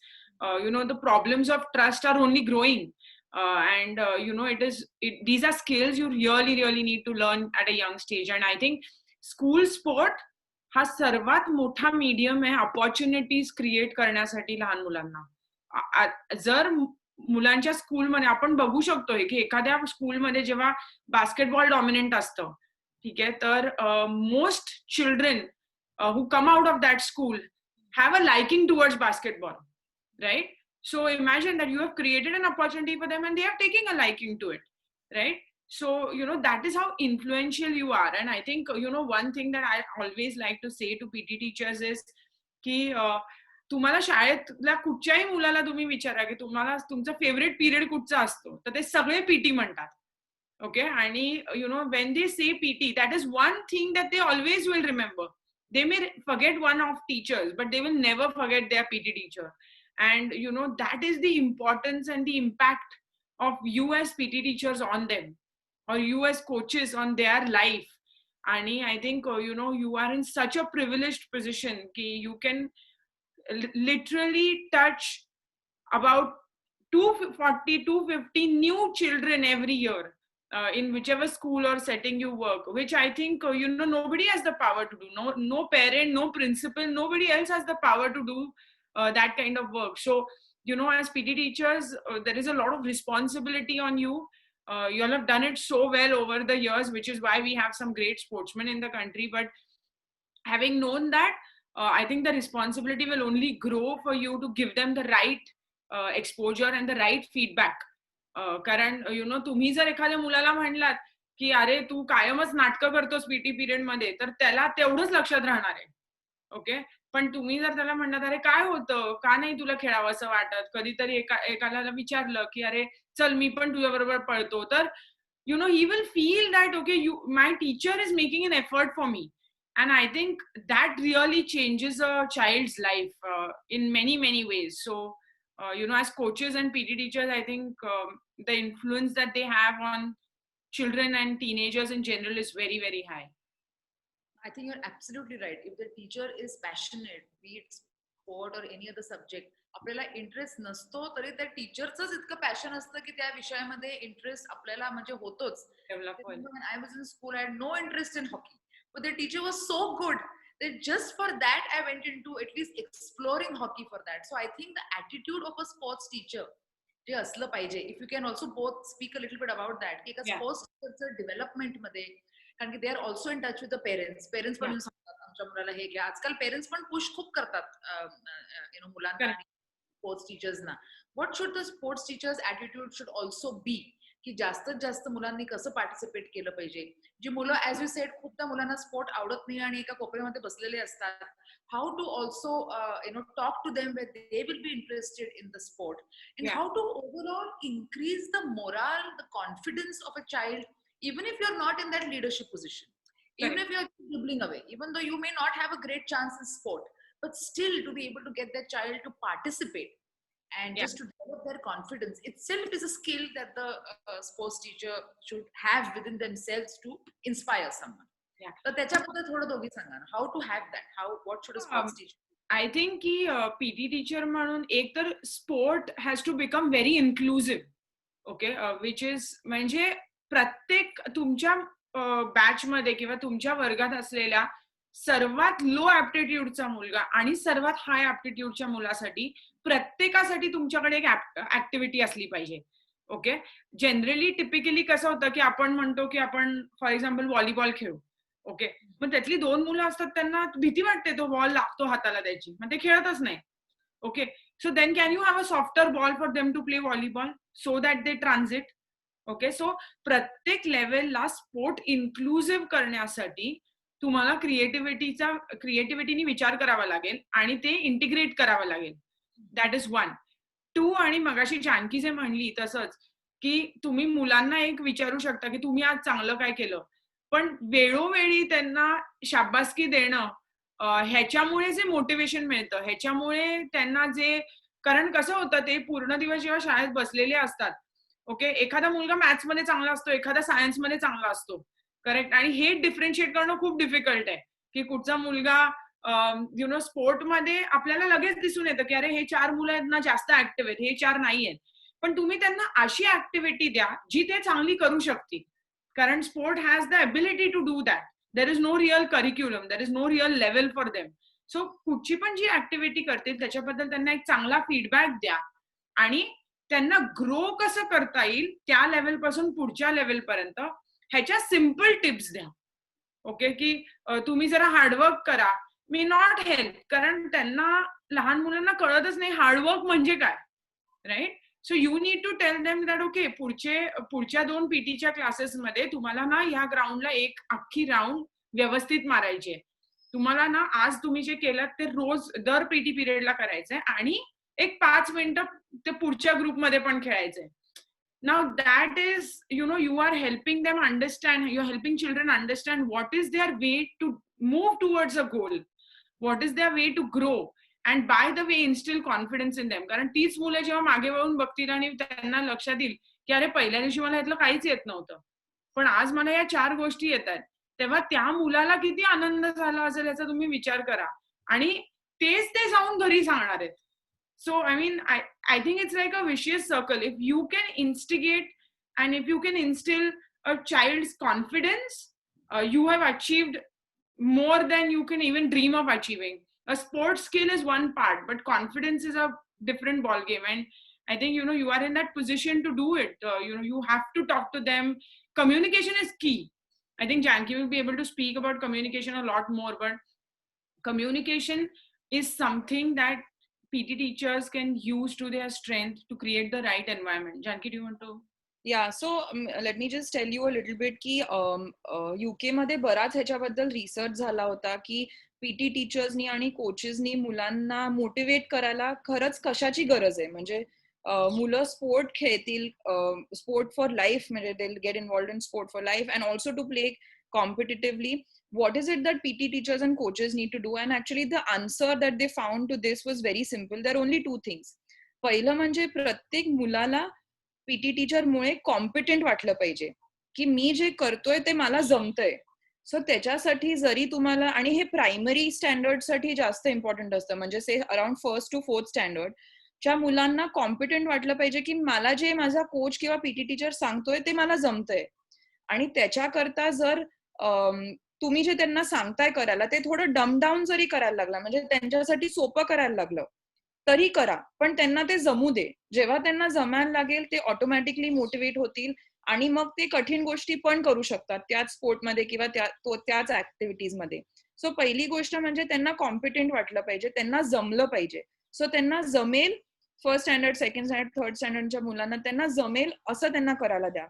the problems of trust are only growing. And these are skills you really need to learn at a young stage. And I think school sport हा सर्वात मोठा medium आहे opportunities create करण्यासाठी लहान मुलांना. जर मुलांच्या स्कूलमध्ये आपण बघू शकतोय की एखाद्या स्कूलमध्ये जेव्हा बास्केटबॉल डॉमिनेंट असतं, ठीक आहे, तर most children who come out of that school have a liking towards basketball, right? So imagine that you have created an opportunity for them and they are taking a liking to it, right? So that is how influential you are. And I think one thing that I always like to say to PT teachers is की तुम्हाला शाळेतल्या कुठच्याही मुलाला तुम्ही विचारा की तुम्हाला तुमचा फेवरेट पिरियड कुठचा असतो, तर ते सगळे पीटी म्हणतात. ओके, आणि when they say PT, that is one thing that they always will remember. They may forget one of teachers, but they will never forget their PT teacher. And that is the importance and the impact of you as PT teachers on them, or you as coaches on their life. And I think you are in such a privileged position ki you can literally touch about 240 250 new children every year in whichever school or setting you work, which I think nobody has the power to do. No parent, no principal, nobody else has the power to do that kind of work. So as PT teachers, there is a lot of responsibility on you. You all have done it so well over the years, which is why we have some great sportsmen in the country. But having known that, I think the responsibility will only grow for you to give them the right exposure and the right feedback. कारण तुम्ही जर एखाद्या मुलाला म्हणलात की अरे तू कायमच नाटकं करतोस पीटी पिरियड मध्ये, तर त्याला तेवढंच लक्षात राहणार आहे. ओके. पण तुम्ही जर त्याला म्हणणार अरे काय होतं, का नाही तुला खेळावं असं वाटत, कधीतरी एकाला विचारलं की अरे चल मी पण तुझ्या बरोबर पळतो, तर he will feel that okay, my teacher is making an effort for me. And I think that really changes a child's life in many ways. So as coaches and PT teachers, I think the influence that they have on children and teenagers in general is very high. I think you're absolutely right. If the teacher is passionate, be it sport or any other subject, आपल्याला interest नसतो तरी त्या टीचरचंच इतकं passion असतं की त्या विषयामध्ये interest आपल्याला म्हणजे होतोच. Develop well. When I was in school, I had no interest in hockey, but the teacher was so good that just for that I went into at least exploring hockey for that. So I think the attitude of a sports teacher जे असलं पाहिजे, if you can also both speak a little bit about that, की एका Yeah. Sports टीचरचं development मध्ये, कारण की they are also in touch with the parents पण Yeah. येऊन सांगतात आमच्या मुलाला हे घ्या. आजकाल पेरेंट्स पण पुश खूप करतात मुलांना Correct. आणि स्पोर्ट्स टीचर्सना. What should the sports teachers attitude should also be, की जास्तीत जास्त मुलांनी कसं पार्टिसिपेट केलं पाहिजे. जी मुलं ऍज यू सेड खूपदा मुलांना स्पोर्ट आवडत नाही आणि एका कोपऱ्यामध्ये बसलेले असतात, how to also talk to them where they will be interested in the sport, and Yeah. how to overall increase the morale, the confidence of a child, even if you're not in that leadership position, even Correct. if you're dribbling away, even though you may not have a great chance in sport, but still to be able to get that child to participate and Yeah. just to develop their confidence itself is a skill that the sports teacher should have within themselves to inspire someone. Yeah. तर त्याच्याबद्दल थोडं दोघी सांगा ना, how to have that, how what should a sports teacher. I think की PT teacher म्हणून एक तर sport has to become very inclusive. Okay. Which is म्हणजे प्रत्येक तुमच्या बॅच मध्ये किंवा तुमच्या वर्गात असलेल्या सर्वात लो ऍप्टिट्यूडचा मुलगा आणि सर्वात हाय ऍप्टिट्यूडच्या मुलासाठी प्रत्येकासाठी तुमच्याकडे एक ऍक्टिव्हिटी असली पाहिजे. ओके. जनरली टिपिकली कसं होतं की आपण म्हणतो की आपण फॉर एक्झाम्पल व्हॉलीबॉल खेळू. ओके. पण त्यातली 2 मुलं असतात त्यांना भीती वाटते तो बॉल लागतो हाताला त्याची, मग ते खेळतच नाही. Okay. So then can you have a softer ball for them to play volleyball so that they transit. Okay. So प्रत्येक लेवलला स्पोर्ट इन्क्लुझिव्ह करण्यासाठी तुम्हाला क्रिएटिव्हिटीने विचार करावा लागेल आणि ते इंटिग्रेट करावं लागेल. That is 1. 2, आणि मगाशी जानकी जे म्हणली तसंच, की तुम्ही मुलांना एक विचारू शकता की तुम्ही आज चांगलं काय केलं, पण वेळोवेळी त्यांना शाबासकी देणं, ह्याच्यामुळे जे मोटिवेशन मिळतं, ह्याच्यामुळे त्यांना जे, कारण कसं होतं ते पूर्ण दिवस जेव्हा शाळेत बसलेले असतात, ओके, एखादा मुलगा मॅथ्समध्ये चांगला असतो, एखादा सायन्समध्ये चांगला असतो, करेक्ट, आणि हे डिफरन्शिएट करणं खूप डिफिकल्ट आहे, की कुठचा मुलगा स्पोर्टमध्ये आपल्याला लगेच दिसून येतं की अरे हे 4 मुलं आहेत ना जास्त ऍक्टिव्ह आहेत, हे 4 नाही आहेत. पण तुम्ही त्यांना अशी ऍक्टिव्हिटी द्या जी ते चांगली करू शकतील, कारण sport has the ability to do that. There is no real curriculum, there is no real level for them. So कुठची पण जी ऍक्टिव्हिटी करतील त्याच्याबद्दल त्यांना एक चांगला फीडबॅक द्या आणि त्यांना ग्रो कसं करता येईल त्या लेवल पासून पुढच्या लेवल पर्यंत ह्याच्या सिम्पल टिप्स द्या. ओके. की तुम्ही जरा हार्डवर्क करा, मे नॉट हेल्प, कारण त्यांना लहान मुलांना कळतच नाही हार्डवर्क म्हणजे काय, right. So you need to tell them that okay पुढच्या 2 पीटीच्या क्लासेसमध्ये तुम्हाला ना ह्या ग्राउंडला एक अख्खी राऊंड व्यवस्थित मारायची आहे. तुम्हाला ना आज तुम्ही जे केलं ते रोज दर पीटी पिरियडला करायचंय आणि एक 5 मिनिटं ते पुढच्या ग्रुपमध्ये पण खेळायचंय. Now that is, you are helping them understand, you're helping children understand what is their way to move towards a goal, what is their way to grow, and by the way instill confidence in them. कारण तीच मुलं जेव्हा मागे वळून बघतील आणि त्यांना लक्षात येईल की अरे पहिल्या दिवशी मला यातलं काहीच येत नव्हतं, पण आज मला या 4 गोष्टी येतात, तेव्हा त्या मुलाला किती आनंद झाला असेल याचा तुम्ही विचार करा, आणि तेच ते जाऊन घरी सांगणार आहेत. So, I mean, I think it's like a vicious circle. If you can instigate and if you can instill a child's confidence, you have achieved more than you can even dream of achieving. A sports skill is one part, but confidence is a different ball game. And I think, you are in that position to do it. You have to talk to them. Communication is key. I think Janki will be able to speak about communication a lot more, but communication is something that PT teachers can use to their strength to create the right environment. Janki, do you want to? Yeah, so let me just tell you a little bit की UK मध्ये बराच ह्याच्याबद्दल research झाला होता की PT टीचर्सनी आणि कोचेसनी मुलांना motivate करायला खरंच कशाची गरज आहे. म्हणजे मुलं स्पोर्ट खेळतील, स्पोर्ट फॉर लाईफ, म्हणजे they will get involved in sport for life and also to play competitively. What is it that PT teachers and coaches need to do? And actually the answer that they found to this was very simple. There are only two things. पहिलं म्हणजे प्रत्येक मुलाला PT टीचरमुळे competent वाटलं पाहिजे की मी जे करतोय ते मला जमतंय. सो त्याच्यासाठी जरी तुम्हाला, आणि हे प्रायमरी स्टँडर्ड साठी जास्त इम्पॉर्टंट असतं, म्हणजे से around 1st to 4th standard च्या मुलांना कॉम्पिटंट वाटलं पाहिजे की मला जे माझा कोच किंवा पीटी टीचर सांगतोय ते मला जमतंय. आणि त्याच्याकरता जर तुम्ही जे त्यांना सांगताय करायला ते थोडं डम डाऊन जरी करायला लागला, म्हणजे त्यांच्यासाठी सोपं करायला लागलं तरी करा, पण त्यांना ते जमू दे. जेव्हा त्यांना जमायला लागेल ते ऑटोमॅटिकली मोटिवेट होतील आणि मग ते कठीण गोष्टी पण करू शकतात त्याच स्पोर्टमध्ये किंवा त्याच ऍक्टिव्हिटीजमध्ये. सो पहिली गोष्ट म्हणजे त्यांना कॉम्पिटंट वाटलं पाहिजे, त्यांना जमलं पाहिजे. सो त्यांना जमेल, 1st standard, 2nd standard, 3rd स्टँडर्डच्या मुलांना त्यांना जमेल असं त्यांना करायला द्या.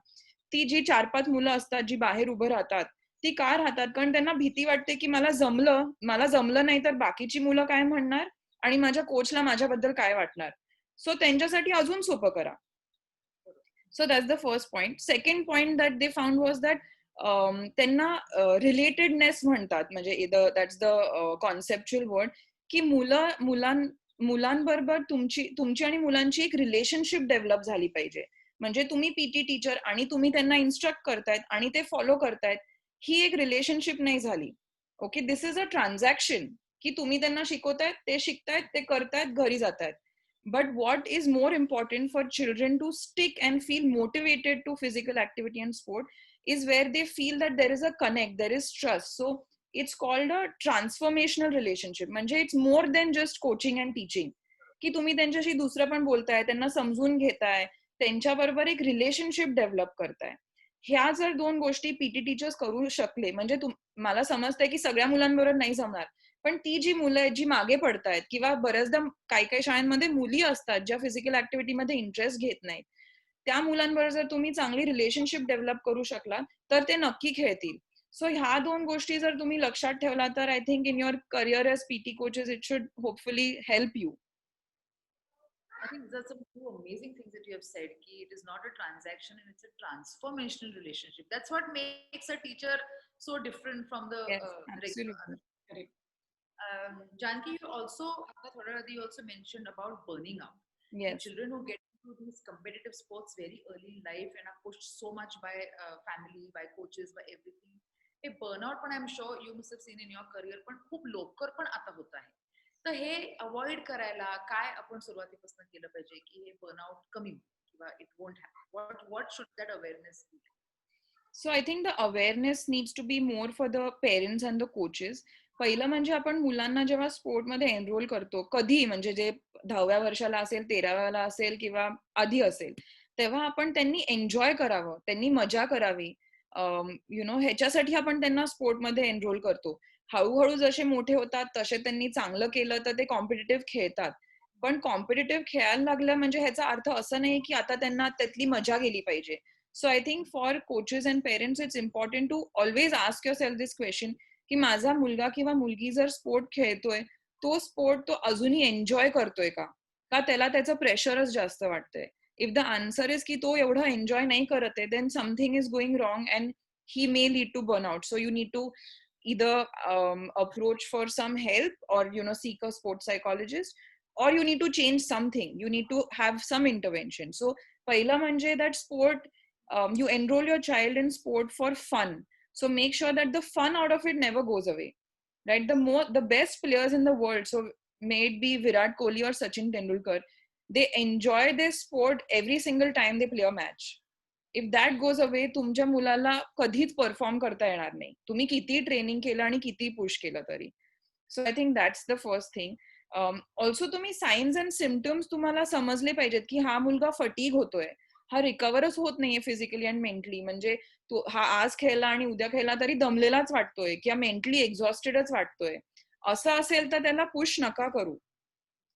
ती जी 4-5 मुलं असतात जी बाहेर उभं राहतात ती का राहतात, कारण त्यांना भीती वाटते की मला जमलं नाही तर बाकीची मुलं काय म्हणणार आणि माझ्या कोचला माझ्याबद्दल काय वाटणार. सो त्यांच्यासाठी अजून सोपं करा. So that's the first point. Second point that they found was that त्यांना रिलेटेडनेस म्हणतात, म्हणजे दॅट्स द कॉन्सेप्च्युअल वर्ड, की मुलांबरोबर तुमची आणि मुलांची एक रिलेशनशिप डेव्हलप झाली पाहिजे. म्हणजे तुम्ही पीटी टीचर आणि तुम्ही त्यांना इन्स्ट्रक्ट करतायत आणि ते फॉलो करतायत, ही एक रिलेशनशिप नाही झाली. Okay, this is a transaction की तुम्ही त्यांना शिकवतायत, ते शिकतायत, ते करतायत, घरी जातायत. But what is more important for children to stick and feel motivated to physical activity and sport is where they feel that there is a connect, there is trust. So it's called a transformational relationship. म्हणजे it's more than just coaching and teaching. की तुम्ही त्यांच्याशी दुसरं पण बोलताय, त्यांना समजून घेताय, त्यांच्याबरोबर एक रिलेशनशिप डेव्हलप करताय. ह्या जर दोन गोष्टी पीटी टीचर्स करू शकले, म्हणजे मला समजतंय की सगळ्या मुलांबरोबर नाही जमणार, पण ती जी मुलं आहेत जी मागे पडतायत, किंवा बऱ्याचदा काही काही शाळांमध्ये मुली असतात ज्या फिजिकल ऍक्टिव्हिटीमध्ये इंटरेस्ट घेत नाहीत, त्या मुलांबरोबर जर तुम्ही चांगली रिलेशनशिप डेव्हलप करू शकला तर ते नक्की खेळतील. सो ह्या दोन गोष्टी जर तुम्ही लक्षात ठेवला तर I think in your career as PT coaches it should hopefully help you. I think that's some two amazing things that you have said. Ki it is not a transaction and it's a transformational relationship. That's what makes a teacher so different from the Yes, regular. absolutely. Janki, you also mentioned about burning out. Yes. Children who get into these competitive sports very early in life and are pushed so much by family, by coaches, by everything. हे burnout पण I'm sure you must have seen in your career पण खूप लवकर पण आता होत आहे. तर हे अवॉइड करायला काय आपण सुरुवातीपासून केलं पाहिजे की हे बर्नआउट कमी किंवा it won't happen? What should that awareness be? So I think the awareness needs to be more for the parents and the coaches. पहिलं म्हणजे आपण मुलांना जेव्हा स्पोर्टमध्ये एनरोल करतो, कधी म्हणजे जे 10व्या वर्षाला असेल, 13व्याला असेल किंवा आधी असेल, तेव्हा आपण त्यांनी एन्जॉय करावं, त्यांनी मजा करावी. ह्याच्यासाठी आपण त्यांना स्पोर्टमध्ये एनरोल करतो. हळूहळू जसे मोठे होतात तसे त्यांनी चांगलं केलं तर ते कॉम्पिटिटिव्ह खेळतात. पण कॉम्पिटिटिव्ह खेळायला लागलं म्हणजे ह्याचा अर्थ असं नाही की आता त्यांना त्यातली मजा गेली पाहिजे. So I think for coaches and parents, it's important to always ask yourself this question की माझा मुलगा किंवा मुलगी जर स्पोर्ट खेळतोय, तो स्पोर्ट तो अजूनही एन्जॉय करतोय का त्याला त्याचं प्रेशरच जास्त वाटतंय. इफ द आन्सर इज की तो एवढा एन्जॉय नाही करत आहे, then something is going wrong and he may lead to burnout. So you need to either approach for some help or seek a sports psychologist, or you need to change something. You need to have some intervention. So पहिलं म्हणजे that sport, you enroll your child in sport for fun. So make sure that the fun out of it never goes away, right? The best players in the world, so may it be Virat Kohli or Sachin Tendulkar, they enjoy their sport every single time they play a match. If that goes away, तुमच्या मुलाला कधीच perform करता येणार नाही, तुम्ही किती training केलं आणि किती पुश केलं तरी. So I think that's the first thing. Also तुम्ही साइन्स अँड सिम्पटम्स तुम्हाला समजले पाहिजेत की हा मुलगा फटीग होतोय, हा रिकव्हरच होत नाहीये फिजिकली अँड मेंटली. म्हणजे तो हा आज खेळला आणि उद्या खेळला तरी दमलेलाच वाटतोय किंवा मेंटली एक्झॉस्टेडच वाटतोय, असं असेल तर त्याला पुश नका करू,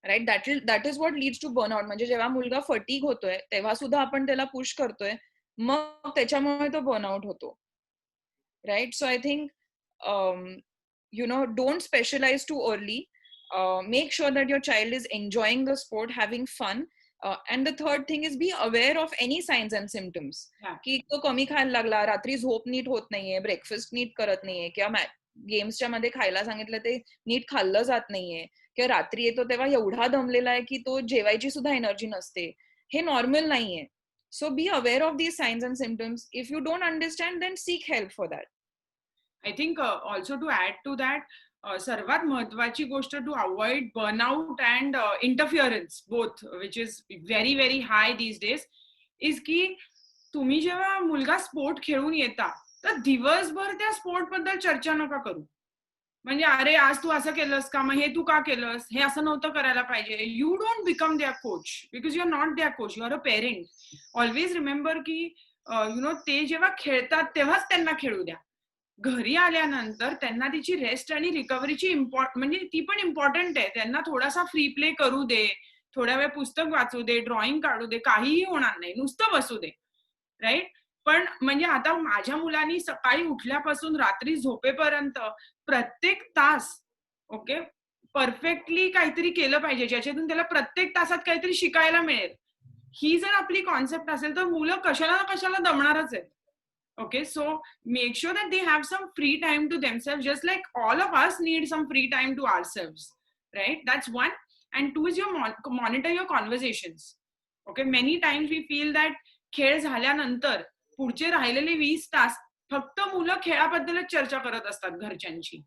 right? That is what leads to burnout. म्हणजे जेव्हा मुलगा फटीग होतोय तेव्हा सुद्धा आपण त्याला पुश करतोय, मग त्याच्यामुळे तो बर्नआउट होतो. Right? So I think, don't specialize too early. Make sure that your child is enjoying the sport, having fun. And the third thing is be aware of any signs and symptoms. Yeah. की तो कमी खायला लागला, रात्री झोप NEET होत नाहीये, breakfast NEET करत नाहीये, किंवा गेम्सच्या मध्ये खायला सांगितलं ते नीट खाल्लं जात नाहीये, किंवा रात्री येतो तेव्हा एवढा दमलेला आहे की तो जेवायची सुद्धा एनर्जी नसते. हे नॉर्मल नाहीये. So be aware of these signs and symptoms. If you don't understand, then seek help for that. I think also to add to that, सर्वात महत्वाची गोष्ट to avoid burnout and interference both which is very very high these days is की तुम्ही जेव्हा मुलगा sport खेळून येता तर दिवसभर त्या स्पोर्ट बद्दल चर्चा नका करू. म्हणजे अरे आज तू असं केलंस का, मग हे तू का केलंस, हे असं नव्हतं करायला पाहिजे. You don't become their coach because you are not their coach, you are a parent. Always remember की ते जेव्हा खेळतात तेव्हाच त्यांना खेळू द्या. घरी आल्यानंतर त्यांना तिची रेस्ट आणि रिकव्हरीची म्हणजे ती पण इम्पॉर्टंट आहे. त्यांना थोडासा फ्री प्ले करू दे, थोड्या वेळ पुस्तक वाचू दे, ड्रॉइंग काढू दे, काहीही होणार नाही, नुसतं बसू दे. राईट. पण म्हणजे आता माझ्या मुलांनी सकाळी उठल्यापासून रात्री झोपेपर्यंत प्रत्येक तास ओके परफेक्टली काहीतरी केलं पाहिजे, ज्याच्यातून त्याला प्रत्येक तासात काहीतरी शिकायला मिळेल. ही जर आपली कॉन्सेप्ट असेल तर मुलं कशाला ना कशाला दमणारच आहेत. Okay, so make sure that they have some free time to themselves, just like all of us need some free time to ourselves, right? That's one. And two is your monitor your conversations. Okay, many times we feel that खेळ झाल्यानंतर पुढचे राहिलेले 20 तास फक्त मुलं खेळाबद्दलच चर्चा करत असतात घरच्यांची.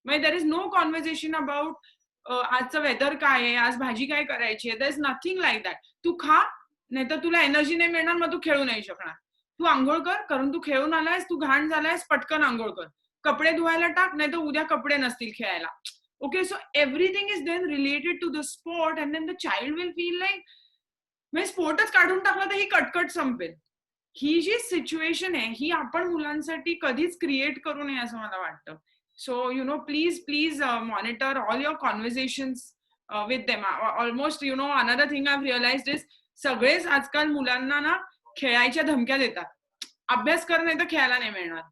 म्हणजे there is no conversation about आजचं वेदर काय आहे, आज भाजी काय करायची आहे. there is nothing like that. तू खा, नाही तर तुला एनर्जी नाही मिळणार, मग तू खेळू नाही शकणार. तू आंघोळ कर, कारण तू खेळून आलायस, तू घाण झालायस, पटकन आंघोळ कर. कपडे धुवायला टाक, नाही तर उद्या कपडे नसतील खेळायला. Okay, so everything is then related to the sport and then the child will feel like म्हणजे स्पोर्टच काढून टाकला तर ही कटकट संपेल. ही जी सिच्युएशन आहे ही आपण मुलांसाठी कधीच क्रिएट करू नये असं मला वाटतं. So please monitor all your conversations with them. Almost another thing I have realised is सगळेच आजकाल मुलांना ना खेळायच्या धमक्या देतात. अभ्यास कर नाही तर खेळायला नाही मिळणार.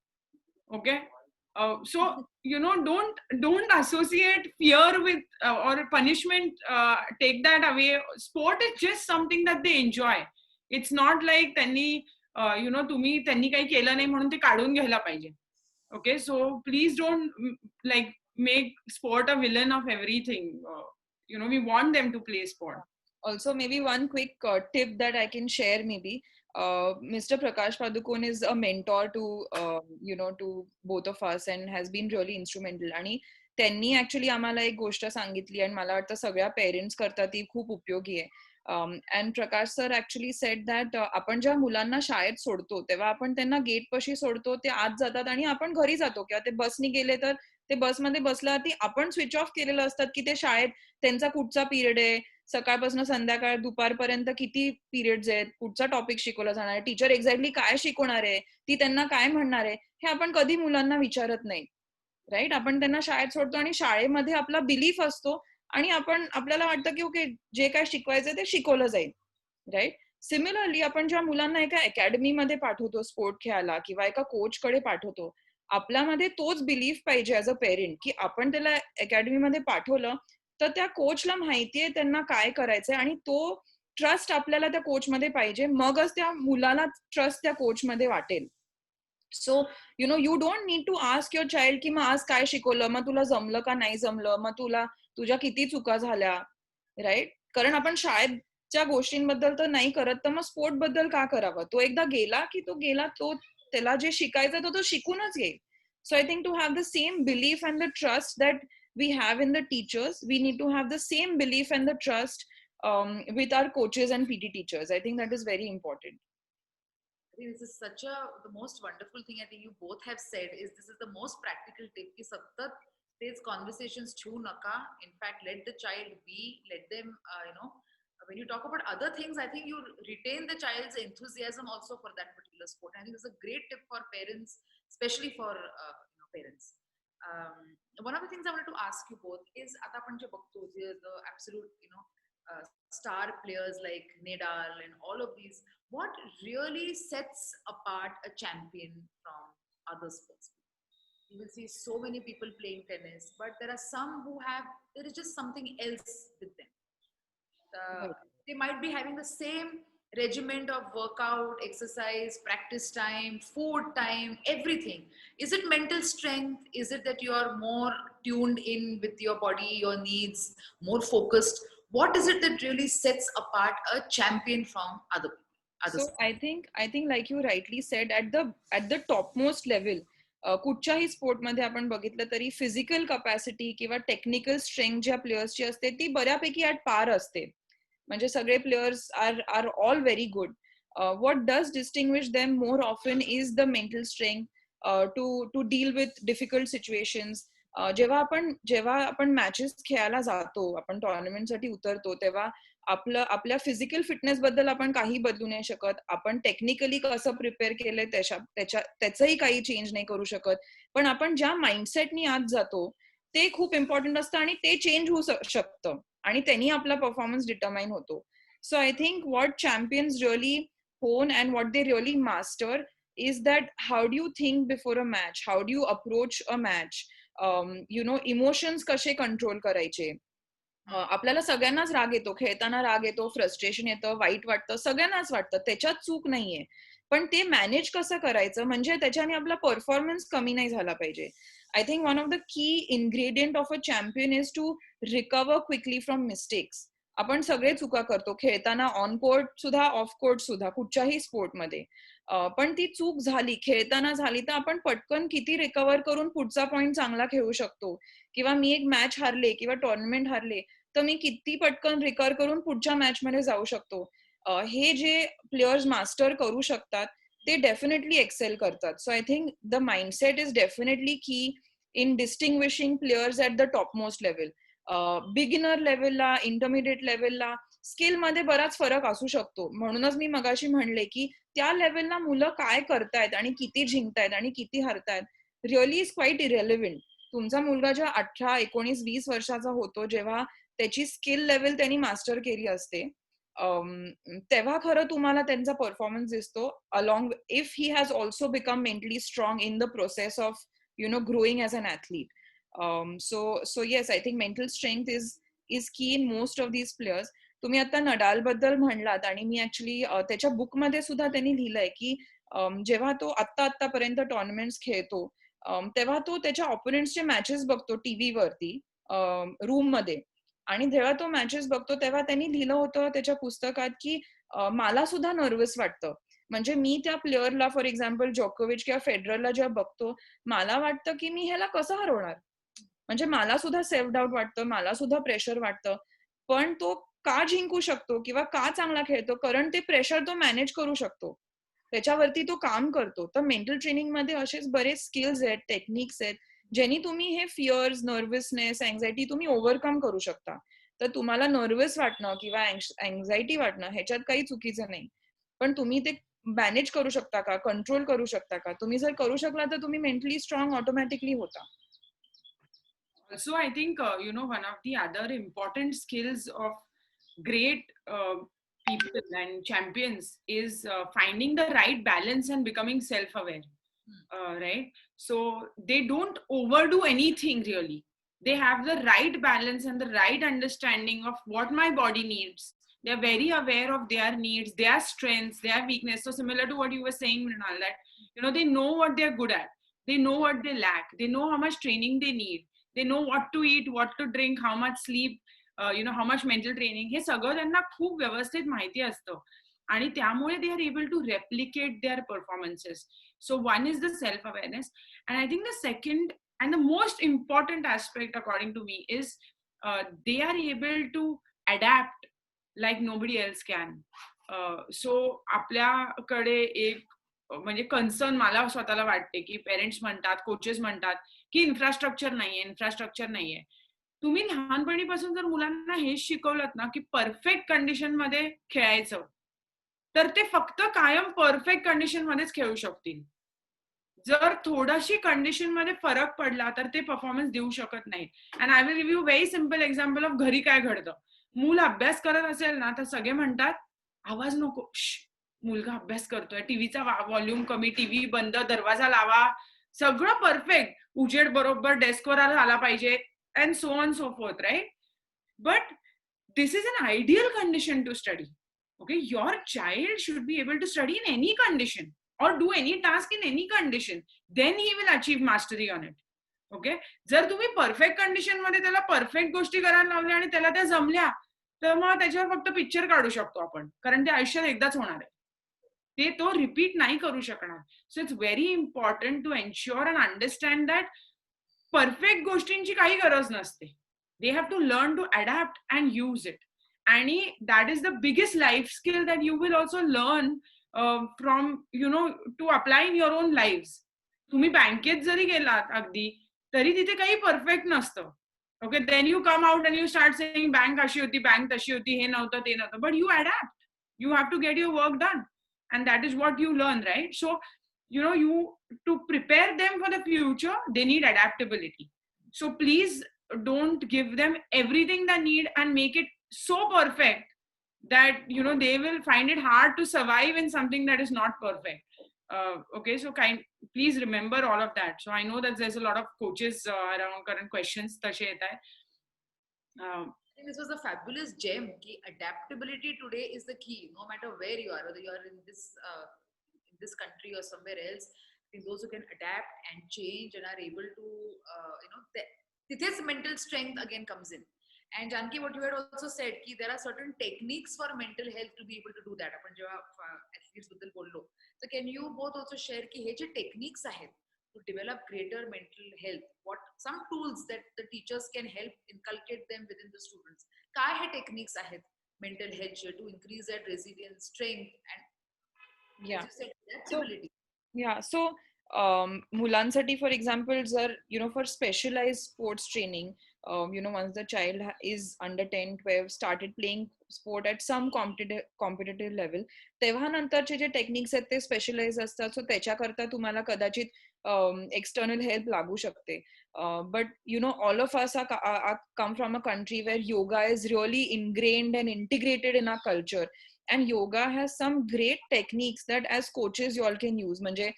Okay, so don't associate fear with or punishment, take that away. Sport is just something that they enjoy. It's not like त्यांनी तुम्ही त्यांनी काही केलं नाही म्हणून ते काढून घ्यायला पाहिजे. Okay, so please don't like make sport a villain of everything. We want them to play sport. Also, maybe one quick tip that I can share, maybe Mr. Prakash Padukone is a mentor to to both of us and has been really instrumental. आणि त्यांनी actually आम्हाला एक गोष्ट सांगितली आणि मला वाटतं सगळ्या पेरेंट्स करता ती खूप उपयोगी आहे. And Prakash sir actually said that आपण जेव्हा मुलांना शाळेत सोडतो तेव्हा आपण त्यांना गेट पाशी सोडतो, ते आत जातात आणि आपण घरी जातो, किंवा ते बसनी गेले तर ते बसमध्ये बसल्यावरती आपण स्विच ऑफ केलेलं असतात की ते शाळेत त्यांचा कुठचा पिरियड आहे, सकाळपासून संध्याकाळ दुपारपर्यंत किती पिरियड्स आहेत, कुठचा टॉपिक शिकवला जाणार आहे, टीचर एक्झॅक्टली काय शिकवणार आहे, ती त्यांना काय म्हणणार आहे, हे आपण कधी मुलांना विचारत नाही. राईट. आपण त्यांना शाळेत सोडतो आणि शाळेमध्ये आपला बिलीफ असतो आणि आपल्याला वाटतं की ओके जे काय शिकवायचं ते शिकवलं जाईल. राईट. सिमिलरली आपण जेव्हा मुलांना एका अकॅडमीमध्ये पाठवतो स्पोर्ट खेळायला किंवा एका कोचकडे पाठवतो, आपल्यामध्ये तोच बिलीफ पाहिजे ऍज अ पेरेंट की आपण त्याला अकॅडमीमध्ये पाठवलं तर त्या कोचला माहितीये त्यांना काय करायचंय आणि तो ट्रस्ट आपल्याला त्या कोचमध्ये पाहिजे, मगच त्या मुलाला ट्रस्ट त्या कोचमध्ये वाटेल. So you don't need to ask your child की मग आज काय शिकवलं, मग तुला जमलं का नाही जमलं, मग तुझ्या किती चुका झाल्या. राईट. कारण आपण शाळेच्या गोष्टींबद्दल तर नाही करत, तर मग स्पोर्ट बद्दल का करावं. तो एकदा गेला की तो गेला, तो त्याला जे शिकायचं तो शिकूनच येईल. So I think to have the same belief and the trust that we have in the teachers, we need to have the same belief and the trust with our coaches and PT teachers. I think that is very important. I think this is the most wonderful thing I think you both have said is this is the most practical tip ki sattat these conversations chew naka. In fact, let the child be, let them when you talk about other things, I think you retain the child's enthusiasm also for that particular sport. I think this is a great tip for parents, especially for parents. One of the things I wanted to ask you both is आता आपण जे बघतो the absolute star players like Nadal and all of these, what really sets apart a champion from other sports? You will see so many people playing tennis, but there are some who have, there is just something else with them. Right. They might be having the same regiment of workout, exercise, practice time, food time, everything. Is it mental strength? Is it that you are more tuned in with your body, your needs, more focused? What is it that really sets apart a champion from other people? So I think like you rightly said, at the topmost level, कुठच्याही स्पोर्टमध्ये आपण बघितलं तरी physical capacity किंवा technical strength ज्या प्लेयर्सची असते ती बऱ्यापैकी at पार असते. म्हणजे सगळे players are all very good. what does distinguish them more often is the mental strength to deal with difficult situations. जेव्हा आपण मॅचेस खेळायला जातो, आपण टुर्नामेंटसाठी उतरतो, तेव्हा आपल्या फिजिकल फिटनेस बद्दल आपण काही बदलू नाही शकत. आपण टेक्निकली कसं प्रिपेअर केलंय त्याचंही काही चेंज नाही करू शकत. पण आपण ज्या माइंडसेटनी आत जातो ते खूप इम्पॉर्टंट असतं आणि ते चेंज होऊ शकतं आणि त्यांनी आपला परफॉर्मन्स डिटरमाइन होतो. So I think what champions really hone and what they really master is that how do you think before a match, how do you approach a match, emotions कसे control करायचे. आपल्याला सगळ्यांनाच राग येतो, खेळताना राग येतो, फ्रस्ट्रेशन येतं, वाईट वाटतं, सगळ्यांनाच वाटतं, त्याच्यात चूक नाहीये. पण ते मॅनेज कसं करायचं म्हणजे त्याच्याने आपला परफॉर्मन्स कमी नाही झाला पाहिजे. I think one of the key ingredient of a champion is to recover quickly from mistakes. आपण सगळे चुका करतो, खेळताना ऑन कोर्ट सुद्धा, ऑफ कोर्ट सुद्धा, कुठच्याही स्पोर्टमध्ये. पण ती चूक झाली, खेळताना झाली, तर आपण पटकन किती रिकव्हर करून पुढचा पॉइंट चांगला खेळू शकतो. किंवा मी एक मॅच हारले किंवा टुर्नामेंट हारले तर मी किती पटकन रिकव्हर करून पुढच्या मॅच मध्ये जाऊ शकतो. हे जे प्लेयर्स मास्टर करू शकतात ते डेफिनेटली एक्सेल करतात. So I think the mindset is definitely key in distinguishing players at the top most level. Beginner लेवलला, इंटरमिडिएट लेवलला स्किल मध्ये बराच फरक असू शकतो. म्हणूनच मी मगाशी म्हणले की त्या लेवलला मुलं काय करतायत आणि किती जिंकतायत आणि किती हरतायत रिअली इज क्वाईट इरेलिव्हंट. तुमचा मुलगा जेव्हा 18, 19, 20 वर्षाचा होतो, जेव्हा त्याची स्किल लेवल त्यांनी मास्टर केली असते, तेव्हा खरं तुम्हाला त्यांचा परफॉर्मन्स दिसतो. Along if he has also become mentally strong in the process of growing as an athlete. So yes, I think mental strength is key in most of these players. तुम्ही आता Nadal बद्दल म्हणलात आणि मी actually त्याच्या बुकमध्ये सुद्धा त्यांनी लिहिलंय की जेव्हा तो आतापर्यंत टुर्नामेंट्स खेळतो तेव्हा तो त्याच्या ऑपोनेंट्सचे मॅचेस बघतो टीव्ही वरती रूम मध्ये, आणि जेव्हा तो मॅचेस बघतो तेव्हा त्यांनी लिहिलं होतं त्याच्या पुस्तकात की मला सुद्धा नर्वस वाटतं. म्हणजे मी त्या प्लेअरला, फॉर एक्झाम्पल जोकोविच किंवा फेडररला जेव्हा बघतो, मला वाटतं की मी ह्याला कसं हरवणार. म्हणजे मला सुद्धा सेल्फ डाऊट वाटतं, मला सुद्धा प्रेशर वाटतं. पण तो का जिंकू शकतो किंवा का चांगला खेळतो, कारण ते प्रेशर तो मॅनेज करू शकतो, त्याच्यावरती तो काम करतो. तर मेंटल ट्रेनिंग मध्ये असेच बरेच स्किल्स आहेत, टेक्निक्स आहेत, ज्यांनी तुम्ही हे फिअर्स, नर्वसनेस, अँझायटी तुम्ही ओव्हरकम करू शकता. तर तुम्हाला नर्वस वाटणं किंवा अँझायटी वाटणं ह्याच्यात काही चुकीचं नाही, पण तुम्ही ते मॅनेज करू शकता का, कंट्रोल करू शकता का. तुम्ही जर करू शकला तर तुम्ही मेंटली स्ट्रॉंग ऑटोमॅटिकली होता. Also, I think, one of the other important skills of great people and champions is finding the right balance and becoming self-aware, right? So they don't overdo anything really. They have the right balance and the right understanding of what my body needs. They are very aware of their needs, their strengths, their weakness. So similar to what you were saying, Mrinal, that, they know what they're good at. They know what they lack. They know how much training they need. They know what to eat, what to drink, how much sleep, how much mental training. हे सगळं त्यांना खूप व्यवस्थित माहिती असतं आणि त्यामुळे they are able to replicate their performances. So one is the self-awareness, and I think the second and the most important aspect according to me is they are able to adapt like nobody else can. So आपल्याकडे एक म्हणजे concern मला स्वतःला वाटते की parents म्हणतात, coaches म्हणतात की इन्फ्रास्ट्रक्चर नाहीये. तुम्ही लहानपणीपासून जर मुलांना हेच शिकवलं ना की परफेक्ट कंडिशन मध्ये खेळायचं, तर ते फक्त कायम परफेक्ट कंडिशन मध्येच खेळू शकतील. जर थोडीशी कंडिशन मध्ये फरक पडला तर ते परफॉर्मन्स देऊ शकत नाहीत. And I will give you very simple example of घरी काय घडतं. मूल अभ्यास करत असेल ना तर सगळे म्हणतात आवाज नको, मुलगा अभ्यास करतोय, टीव्हीचा व्हॉल्यूम कमी, टीव्ही बंद, दरवाजा लावा, सगळं परफेक्ट, उजेड बरोबर डेस्कवर आला पाहिजे, and so on so forth, right? But this is an ideal condition to study. Okay, your child should be able to study in any condition or do any task in any condition. Then he will achieve mastery on it. Okay, जर तुम्ही perfect condition मध्ये त्याला perfect गोष्टी करायला लावल्या आणि त्याला त्या जमल्या, तर मग त्याच्यावर फक्त पिक्चर काढू शकतो आपण, कारण ते आयुष्यात एकदाच होणार आहे, ते तो रिपीट नाही करू शकणार. So it's very important to ensure and understand that perfect गोष्टींची काही गरज नसते. They have to learn to adapt and use it. And that is the biggest life skill that you will also learn from, to apply in your own lives. तुम्ही बँकेत जरी गेलात अगदी, तरी तिथे काही परफेक्ट नसतं. Okay, then you come out and you start saying bank अशी होती, बँक तशी होती, हे नव्हतं, ते नव्हतं. But you adapt. You have to get your work done. And that is what you learn, right? So, to prepare them for the future, they need adaptability. So please don't give them everything they need and make it so perfect that they will find it hard to survive in something that is not perfect. Okay, so please remember all of that. So I know that there's a lot of coaches around current questions tashe yet hai. I think this was a fabulous gem. Ki adaptability today is the key. No matter where you are, whether you are in this country or somewhere else, I think those who can adapt and change and are able to this mental strength again comes in. And Janki, what you had also said, ki there are certain techniques for mental health to be able to do that. Apan जेव्हा athletes बद्दल बोललो, so can you both also share की हे जे techniques आहेत to develop greater mental health, what some tools that the teachers can help inculcate them within the students? काय हे techniques आहेत mental health to increase that resilience, strength, and Yeah. as you said, adaptability? So मुलांसाठी for example जर for specialise sports training, once the child is under 10-12 started playing sport at some competitive level, तेव्हा नंतरचे जे techniques आहेत ते specialise असतात. सो त्याच्याकरता तुम्हाला कदाचित एक्सटर्नल हेल्प लागू शकते. But all of us come from a country where yoga is really ingrained and integrated in our culture, and yoga has some great techniques that as coaches you all can use. म्हणजे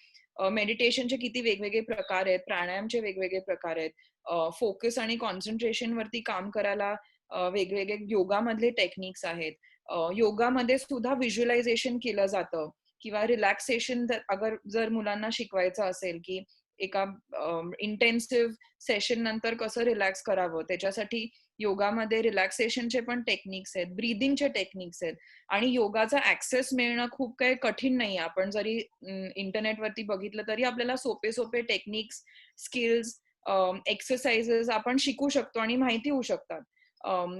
मेडिटेशनचे किती वेगवेगळे प्रकार आहेत, प्राणायामचे वेगवेगळे प्रकार आहेत, focus आणि concentration वरती काम करायला वेगवेगळे योगामधले टेक्निक्स आहेत. योगामध्ये सुद्धा व्हिज्युअलायझेशन केलं जातं, किंवा रिलॅक्सेशन जर मुलांना शिकवायचं असेल की एका इंटेन्सिव्ह सेशन नंतर कसं रिलॅक्स करावं, त्याच्यासाठी योगामध्ये रिलॅक्सेशनचे पण टेक्निक्स आहेत, ब्रीदिंगचे टेक्निक्स आहेत. आणि योगाचा ऍक्सेस मिळणं खूप काही कठीण नाही. आपण जरी इंटरनेटवरती बघितलं तरी आपल्याला सोपे सोपे टेक्निक्स, स्किल्स, एक्सरसाइजेस आपण शिकू शकतो आणि माहिती होऊ शकतात.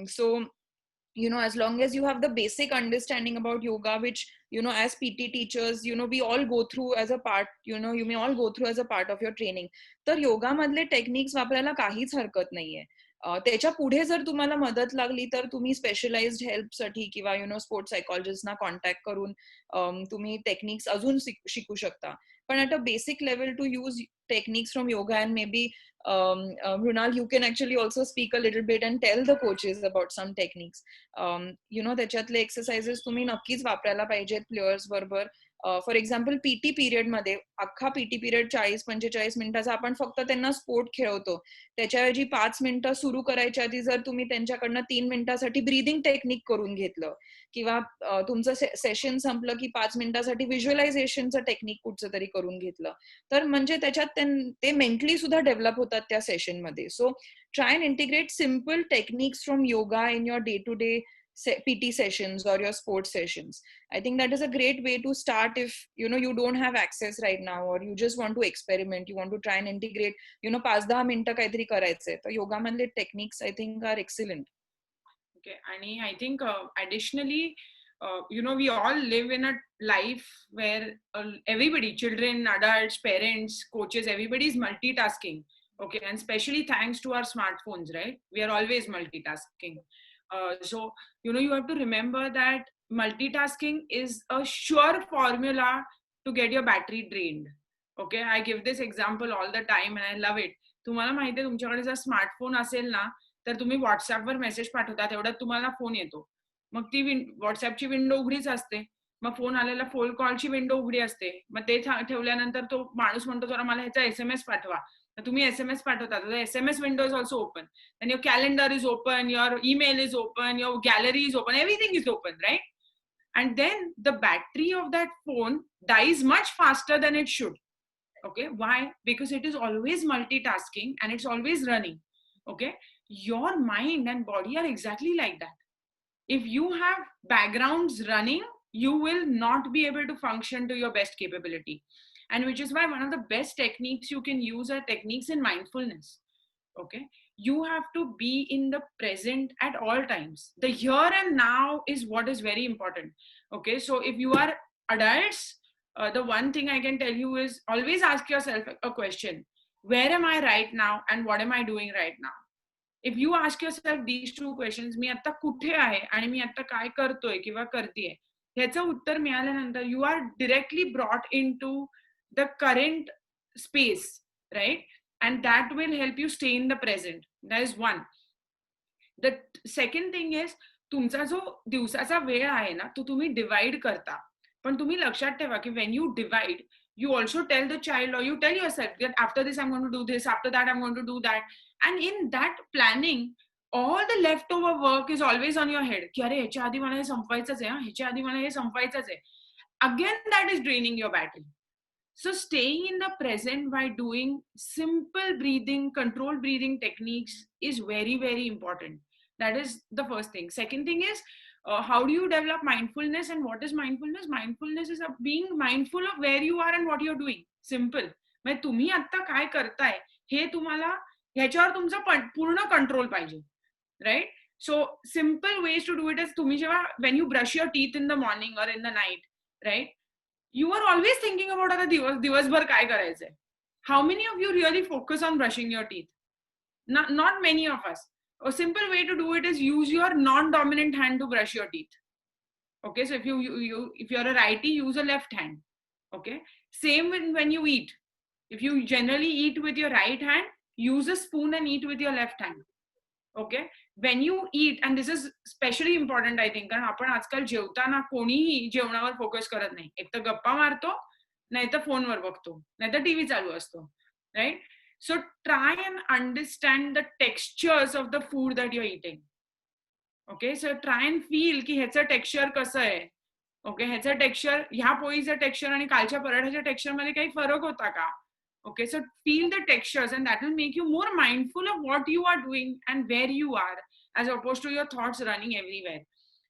सो as long as you have the basic understanding about yoga, which as PT teachers we all go through as a part, you may all go through as a part of your training, तर योगा मधले techniques वापरायला काहीच हरकत नाहीये. त्याच्या पुढे जर तुम्हाला मदत लागली तर तुम्ही स्पेशलाइज्ड हेल्पसाठी किंवा स्पोर्ट्स सायकॉलॉजिस्टना कॉन्टॅक्ट करून तुम्ही टेक्निक्स अजून शिकू शकता. पण at a basic level to use techniques from yoga, and maybe Mrunal, you can actually also speak a little bit and tell the coaches about some techniques. त्याच्यातले exercises तुम्ही नक्कीच वापरायला पाहिजेत प्लेयर्स बरोबर. फॉर एक्झाम्पल पीटी पिरियड मध्ये अख्खा PT period 40-45 मिनिटाचा आपण फक्त त्यांना स्पोर्ट खेळवतो. त्याच्याऐवजी 5 मिनिटं सुरू करायच्या आधी जर तुम्ही त्यांच्याकडनं 3 मिनिटासाठी ब्रीदिंग टेक्निक करून घेतलं, किंवा तुमचं सेशन संपलं की 5 मिनिटासाठी व्हिज्युअलायझेशनचं टेक्निक कुठचं तरी करून घेतलं, तर म्हणजे त्याच्यात ते मेंटली सुद्धा डेव्हलप होतात त्या सेशन मध्ये. सो try and integrate simple techniques from yoga in your day-to-day PT sessions or your sports sessions. I think that is a great way to start if you don't have access right now, or you just want to experiment, you want to try and integrate 5-10 मिनिटं काहीतरी करायचंय, तर योगा मधले techniques I think are excellent. Okay, and I think additionally, we all live in a life where everybody, children, adults, parents, coaches, everybody is multitasking. Okay, and especially thanks to our smartphones, right? We are always multitasking. So you have to remember that multitasking is a sure formula to get your battery drained. Okay, I give this example all the time and I love it. तुम्हाला माहिती आहे तुमच्याकडे जर smartphone असेल ना, तर तुम्ही व्हॉट्सअपवर मेसेज पाठवता, तेवढ्यात तुम्हाला फोन येतो. मग ती व्हॉट्सअपची विंडो उघडीच असते. मग फोन आलेला फोन कॉलची विंडो उघडी असते. मग ते ठेवल्यानंतर तो माणूस म्हणतो जरा मला ह्याचा SMS पाठवा. तर तुम्ही SMS पाठवता. The SMS window is also open. Then your calendar is open, your email is open, your gallery is open, everything is open, right? And then the battery of that phone dies much faster than it should. Okay, why? Because it is always multitasking and it's always running. Okay, your mind and body are exactly like that. If you have backgrounds running, you will not be able to function to your best capability. And which is why one of the best techniques you can use are techniques in mindfulness. Okay, you have to be in the present at all times. The here and now is what is very important. Okay, so if you are adults, the one thing I can tell you is always ask yourself a question: where am I right now and what am I doing right now? If you ask yourself these two questions, मी आता कुठे आहे आणि मी आता काय करतोय किंवा करतेय, ह्याचं उत्तर मिळाल्यानंतर you are directly brought into the current space, right? And that will help you stay in the present. That is one. The second thing is, तुमचा जो दिवसाचा वेळ आहे ना, तो तुम्ही डिवाइड करता. पण तुम्ही लक्षात ठेवा की when you divide, you also tell the child or you tell yourself that after this I'm going to do this, after that I'm going to do that. And in that planning, all the leftover work is always on your head. की अरे ह्याच्या आधी मला हे संपवायचंच आहे, ह्याच्या आधी मला हे संपवायचंच आहे. Again, that is draining your battery. So staying in the present by doing simple breathing, controlled breathing techniques is very, very important. That is the first thing. Second thing is, how do you develop mindfulness and what is mindfulness? Mindfulness is being mindful of where you are and what you're doing. Simple. म्हणजे तुम्ही आता काय करताय हे तुम्हाला ह्याच्यावर तुमचा पूर्ण control पाहिजे, right? So simple ways to do it is तुम्ही जेव्हा when you brush your teeth in the morning or in the night, right? You are always thinking about आता दिवसभर काय करायचंय. How many of you really focus on brushing your teeth? Not many of us. A simple way to do it is use your non-dominant hand to brush your teeth. Okay, so if you're a righty, use a left hand. Okay, same when you eat. If you generally eat with your right hand, use a spoon and eat with your left hand. Okay, when you eat, and this is especially important I think, कारण आपण आजकाल जेवताना कोणीही जेवणावर focus करत नाही. एक तर गप्पा मारतो, नाही तर फोनवर बघतो, नाही तर टीव्ही चालू असतो, right? So try and understand the textures of the food that you're eating. Okay, so try and feel की ह्याचं टेक्स्चर कसं आहे. ओके, ह्याचं टेक्स्चर, ह्या पोळीचं टेक्स्चर आणि कालच्या पराठ्याच्या टेक्स्चर मध्ये काही फरक होता का? Okay, so feel the textures and that will make you more mindful of what you are doing and where you are, as opposed to your thoughts running everywhere.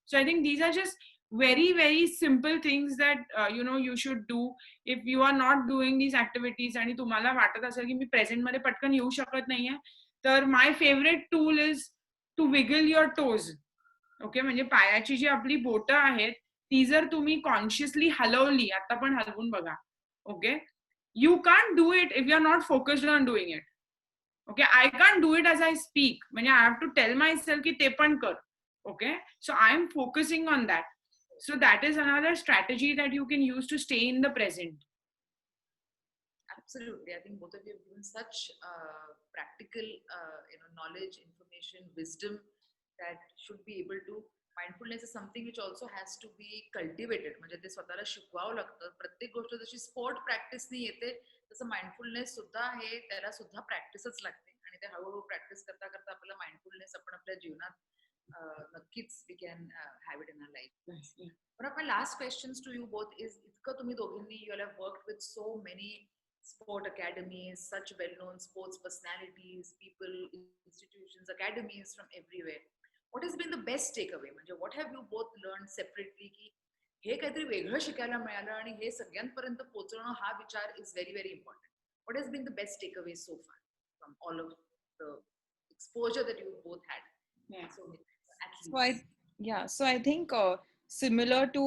So I think these are just very, very simple things that you should do if you are not doing these activities आणि तुम्हाला वाटत असेल की मी present मध्ये पटकन येऊ शकत नाहीये, तर my favourite tool is to wiggle your toes. Okay, म्हणजे पायाची जी आपली बोटं आहेत ती जर तुम्ही कॉन्शियसली हलवली, आता पण हलवून बघा. Okay, you can't do it if you're not focused on doing it. Okay, I can't do it as I speak. I have to tell myself ki te pan kar. Okay, so I'm focusing on that. So that is another strategy that you can use to stay in the present. Absolutely. I think both of you have given such practical knowledge, information, wisdom that should be able to. Mindfulness is something which also has to be cultivated. म्हणजे ते स्वतःला शिकवावं लागतं. प्रत्येक गोष्ट जशी sport प्रॅक्टिसने येते तसं mindfulness सुद्धा आहे, त्याला सुद्धा प्रॅक्टिसच लागते. आणि ते हळूहळू प्रॅक्टिस करता करता आपल्याला माइंडफुलनेस आपण आपल्या जीवनात नक्कीच we can have it in our life. One of my last questions to you both is, इतकं तुम्ही दोघांनी you have worked with so many sport academies, such well-known sports personalities, people, institutions, academies from everywhere. What has been the best takeaway? म्हणजे what have you both learned separately की हे काहीतरी वेगळं शिकायला मिळालं आणि हे सगळ्यांपर्यंत पोहोचवणं हा विचार is very, very important. What has been the best takeaway so far from all of the exposure that you both had? Yeah. So I think similar to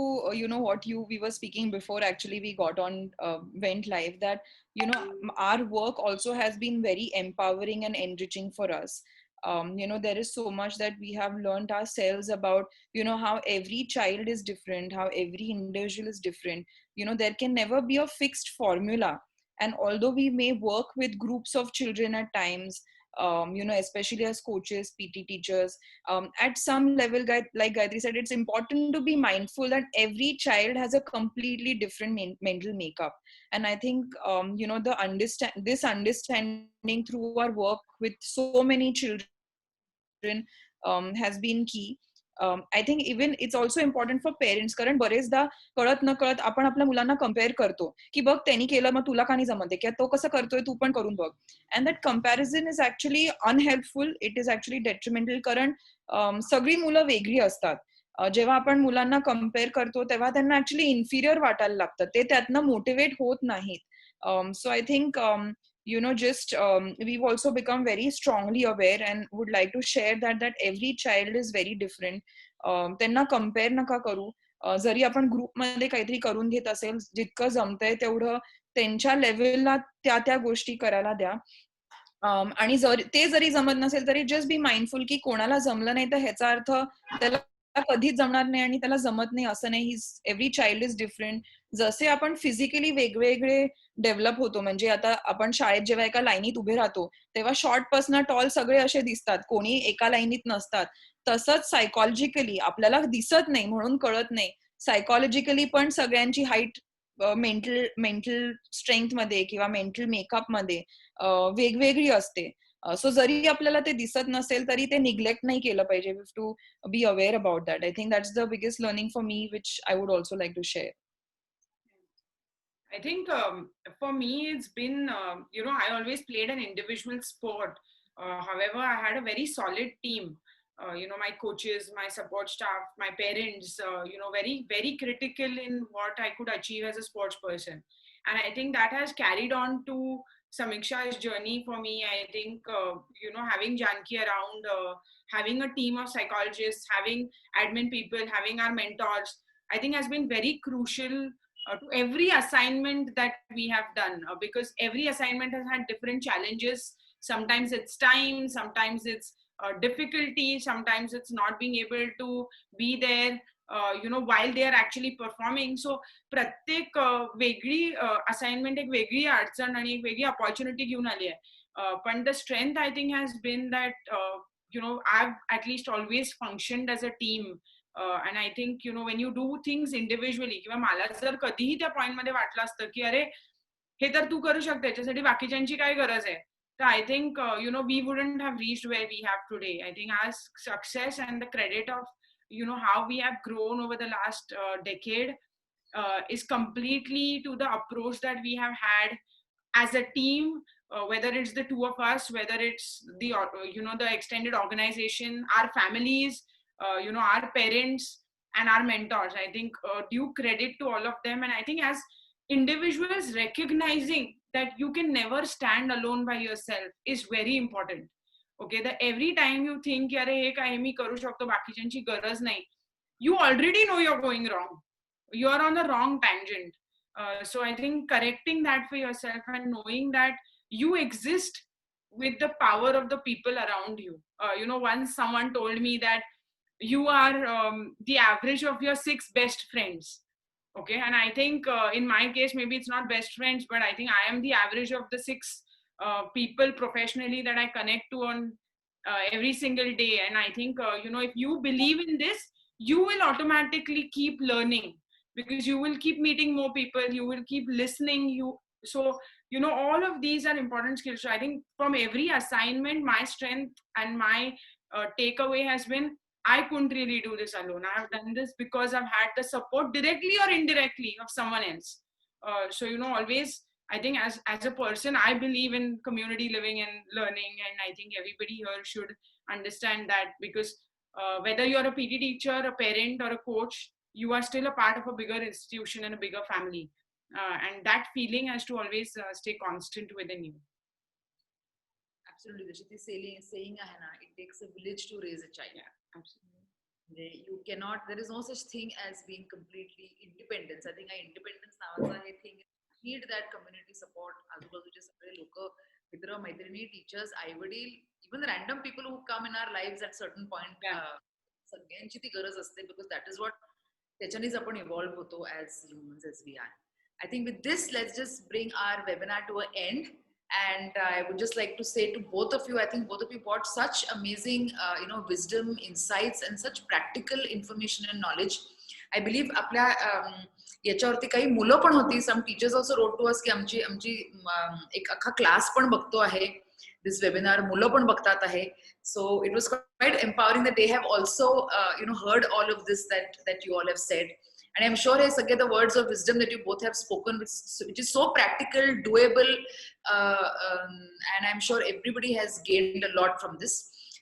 what we were speaking before actually we got on went live, that our work also has been very empowering and enriching for us. There is so much that we have learned ourselves about how every child is different, how every individual is different. There can never be a fixed formula, and although we may work with groups of children at times, especially as coaches, PT teachers, at some level, like Gayatri said, it's important to be mindful that every child has a completely different mental makeup. And I think this understanding through our work with so many children has been key. I think even it's also important for parents, कारण बरेचदा कळत न कळत आपण आपल्या मुलांना compare करतो की बघ त्यांनी केलं मग तुला का नाही जमते, किंवा तो कसं करतोय तू पण करून बघ. And that comparison is actually unhelpful, it is actually डेट्रिमेंटल. कारण सगळी मुलं वेगळी असतात. जेव्हा आपण मुलांना कम्पेअर करतो तेव्हा त्यांना ऍक्च्युअली इन्फिरियर वाटायला लागतं, ते त्यातनं मोटिवेट होत नाहीत. So I think we've also become very strongly aware and would like to share that every child is very different. त्यांना कम्पेअर नका करू. जरी आपण ग्रुपमध्ये काहीतरी करून घेत असेल, जितकं जमतंय तेवढं त्यांच्या लेवलला त्या गोष्टी करायला द्या. आणि जरी जमत नसेल तरी जस्ट बी माइंडफुल की कोणाला जमलं नाही तर ह्याचा अर्थ त्याला कधीच जमणार नाही आणि त्याला जमत नाही असं नाही. Every child is different. जसे आपण फिजिकली वेगवेगळे डेव्हलप होतो, म्हणजे आता आपण शाळेत जेव्हा एका लाईनीत उभे राहतो तेव्हा शॉर्ट पासून टॉल सगळे असे दिसतात, कोणी एका लाईनीत नसतात. तसंच सायकॉलॉजिकली आपल्याला दिसत नाही म्हणून कळत नाही, सायकॉलॉजिकली पण सगळ्यांची हाईट मेंटल स्ट्रेंथ मध्ये किंवा मेंटल मेकअप मध्ये वेगवेगळी असते. सो जरी आपल्याला ते दिसत नसेल तरी ते निग्लेक्ट नाही केलं पाहिजे. We have to be aware about that. I think that's the biggest learning for me, which I would also like to share. I think for me, it's been, I always played an individual sport. However, I had a very solid team. My coaches, my support staff, my parents, very, very critical in what I could achieve as a sports person. And I think that has carried on to Samiksha's journey for me. I think, having Janki around, having a team of psychologists, having admin people, having our mentors, I think has been very crucial to every assignment that we have done, because every assignment has had different challenges. Sometimes it's time, sometimes it's difficulty, sometimes it's not being able to be there while they are actually performing. So प्रत्येक वेगळी assignment एक वेगळी अडचण आणि एक वेगळी opportunity घेऊन आली आहे. पण the strength I think has been that I've at least always functioned as a team. And I think when you do things individually, किंवा मला जर कधीही त्या पॉइंट मध्ये वाटलं असतं की अरे हे तर तू करू शकते, याच्यासाठी बाकीच्यांची काय गरज आहे, तर I think we wouldn't have reached where we have today. I think our success and the credit of how we have grown over the last decade is completely to the approach that we have had as a team, whether it's the two of us, whether it's the the extended organization, our families, our parents and our mentors. I think due credit to all of them. And I think as individuals, recognizing that you can never stand alone by yourself is very important. Okay, that every time you think ki are he kai mi karu shakto bakichanchi garaj nahi, you already know you're going wrong, you're on the wrong tangent. So I think correcting that for yourself and knowing that you exist with the power of the people around you. Once someone told me that you are the average of your 6 best friends. Okay, and I think in my case maybe it's not best friends, but I think I am the average of the 6 people professionally that I connect to on every single day. And I think if you believe in this, you will automatically keep learning, because you will keep meeting more people, you will keep listening. All of these are important skills. So I think from every assignment, my strength and my takeaway has been, I couldn't really do this alone. I have done this because I've had the support directly or indirectly of someone else. So always, I think as a person, I believe in community living and learning, and I think everybody here should understand that, because whether you're a PT teacher, a parent, or a coach, you are still a part of a bigger institution and a bigger family, and that feeling has to always stay constant within you. Absolutely. जशी ती saying आहे ना, it takes a village to raise a child. Yeah, absolutely. You cannot, there is no such thing as being completely independent. I think independence नावाचा हे thing, need that community support. आजूबाजूचे सगळे लोक, मित्र मैत्रिणी, teachers, आई वडील, even random people who come in our lives at certain point, सगळ्यांची ती गरज असते, because that is what त्याच्यानेच आपण इव्हॉल्व्ह होतो as humans, as we are. I think with this, let's just bring our webinar to an end. And I would just like to say to both of you, I think both of you brought such amazing, wisdom, insights, and such practical information and knowledge. I believe आपल्या याच्यावरती काही मुलं पण होती. Some teachers also wrote to us की आमची एक अख्खा क्लास पण बघतो आहे this webinar. मुलं पण बघतात आहे. So it was quite empowering that they have also heard all of this that you all have said. And I'm sure it's again the words of wisdom that you both have spoken, which is so practical, doable, and I'm sure everybody has gained a lot from this.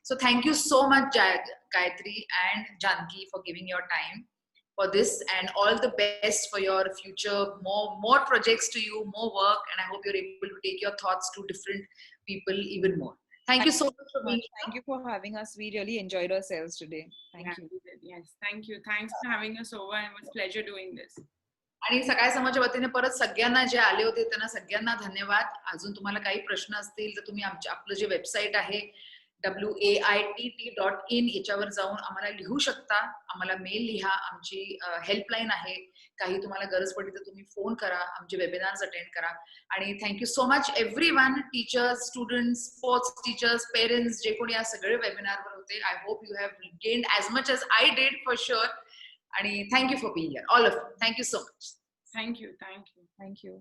So thank you so much, Gayatri and Janki, for giving your time for this, and all the best for your future. More projects to you, more work, and I hope you're able to take your thoughts to different people even more. Thank you so much for being here. Thank you for having us. We really enjoyed ourselves today. Thank Yeah, you. we did. Yes, thank you. Thanks for having us over. It was pleasure doing this. आणि सकाळ समाजच्या वतीने परत सगळ्यांना जे आले होते त्यांना सगळ्यांना धन्यवाद. अजून तुम्हाला काही प्रश्न असतील तर तुम्ही आपलं जे वेबसाईट आहे waitt.in याच्यावर जाऊन आम्हाला लिहू शकता, आम्हाला मेल लिहा. आमची हेल्पलाईन आहे. काही तुम्हाला गरज पडली तर तुम्ही फोन करा, आमचे वेबिनार्स अटेंड करा. आणि thank you so much everyone, teachers, students, sports teachers, parents, जे कोणी या सगळे वेबिनारवर होते. I hope you have gained as much as I did for sure. आणि thank you for being here, all of you. Thank you so much. Thank you. Thank you. Thank you.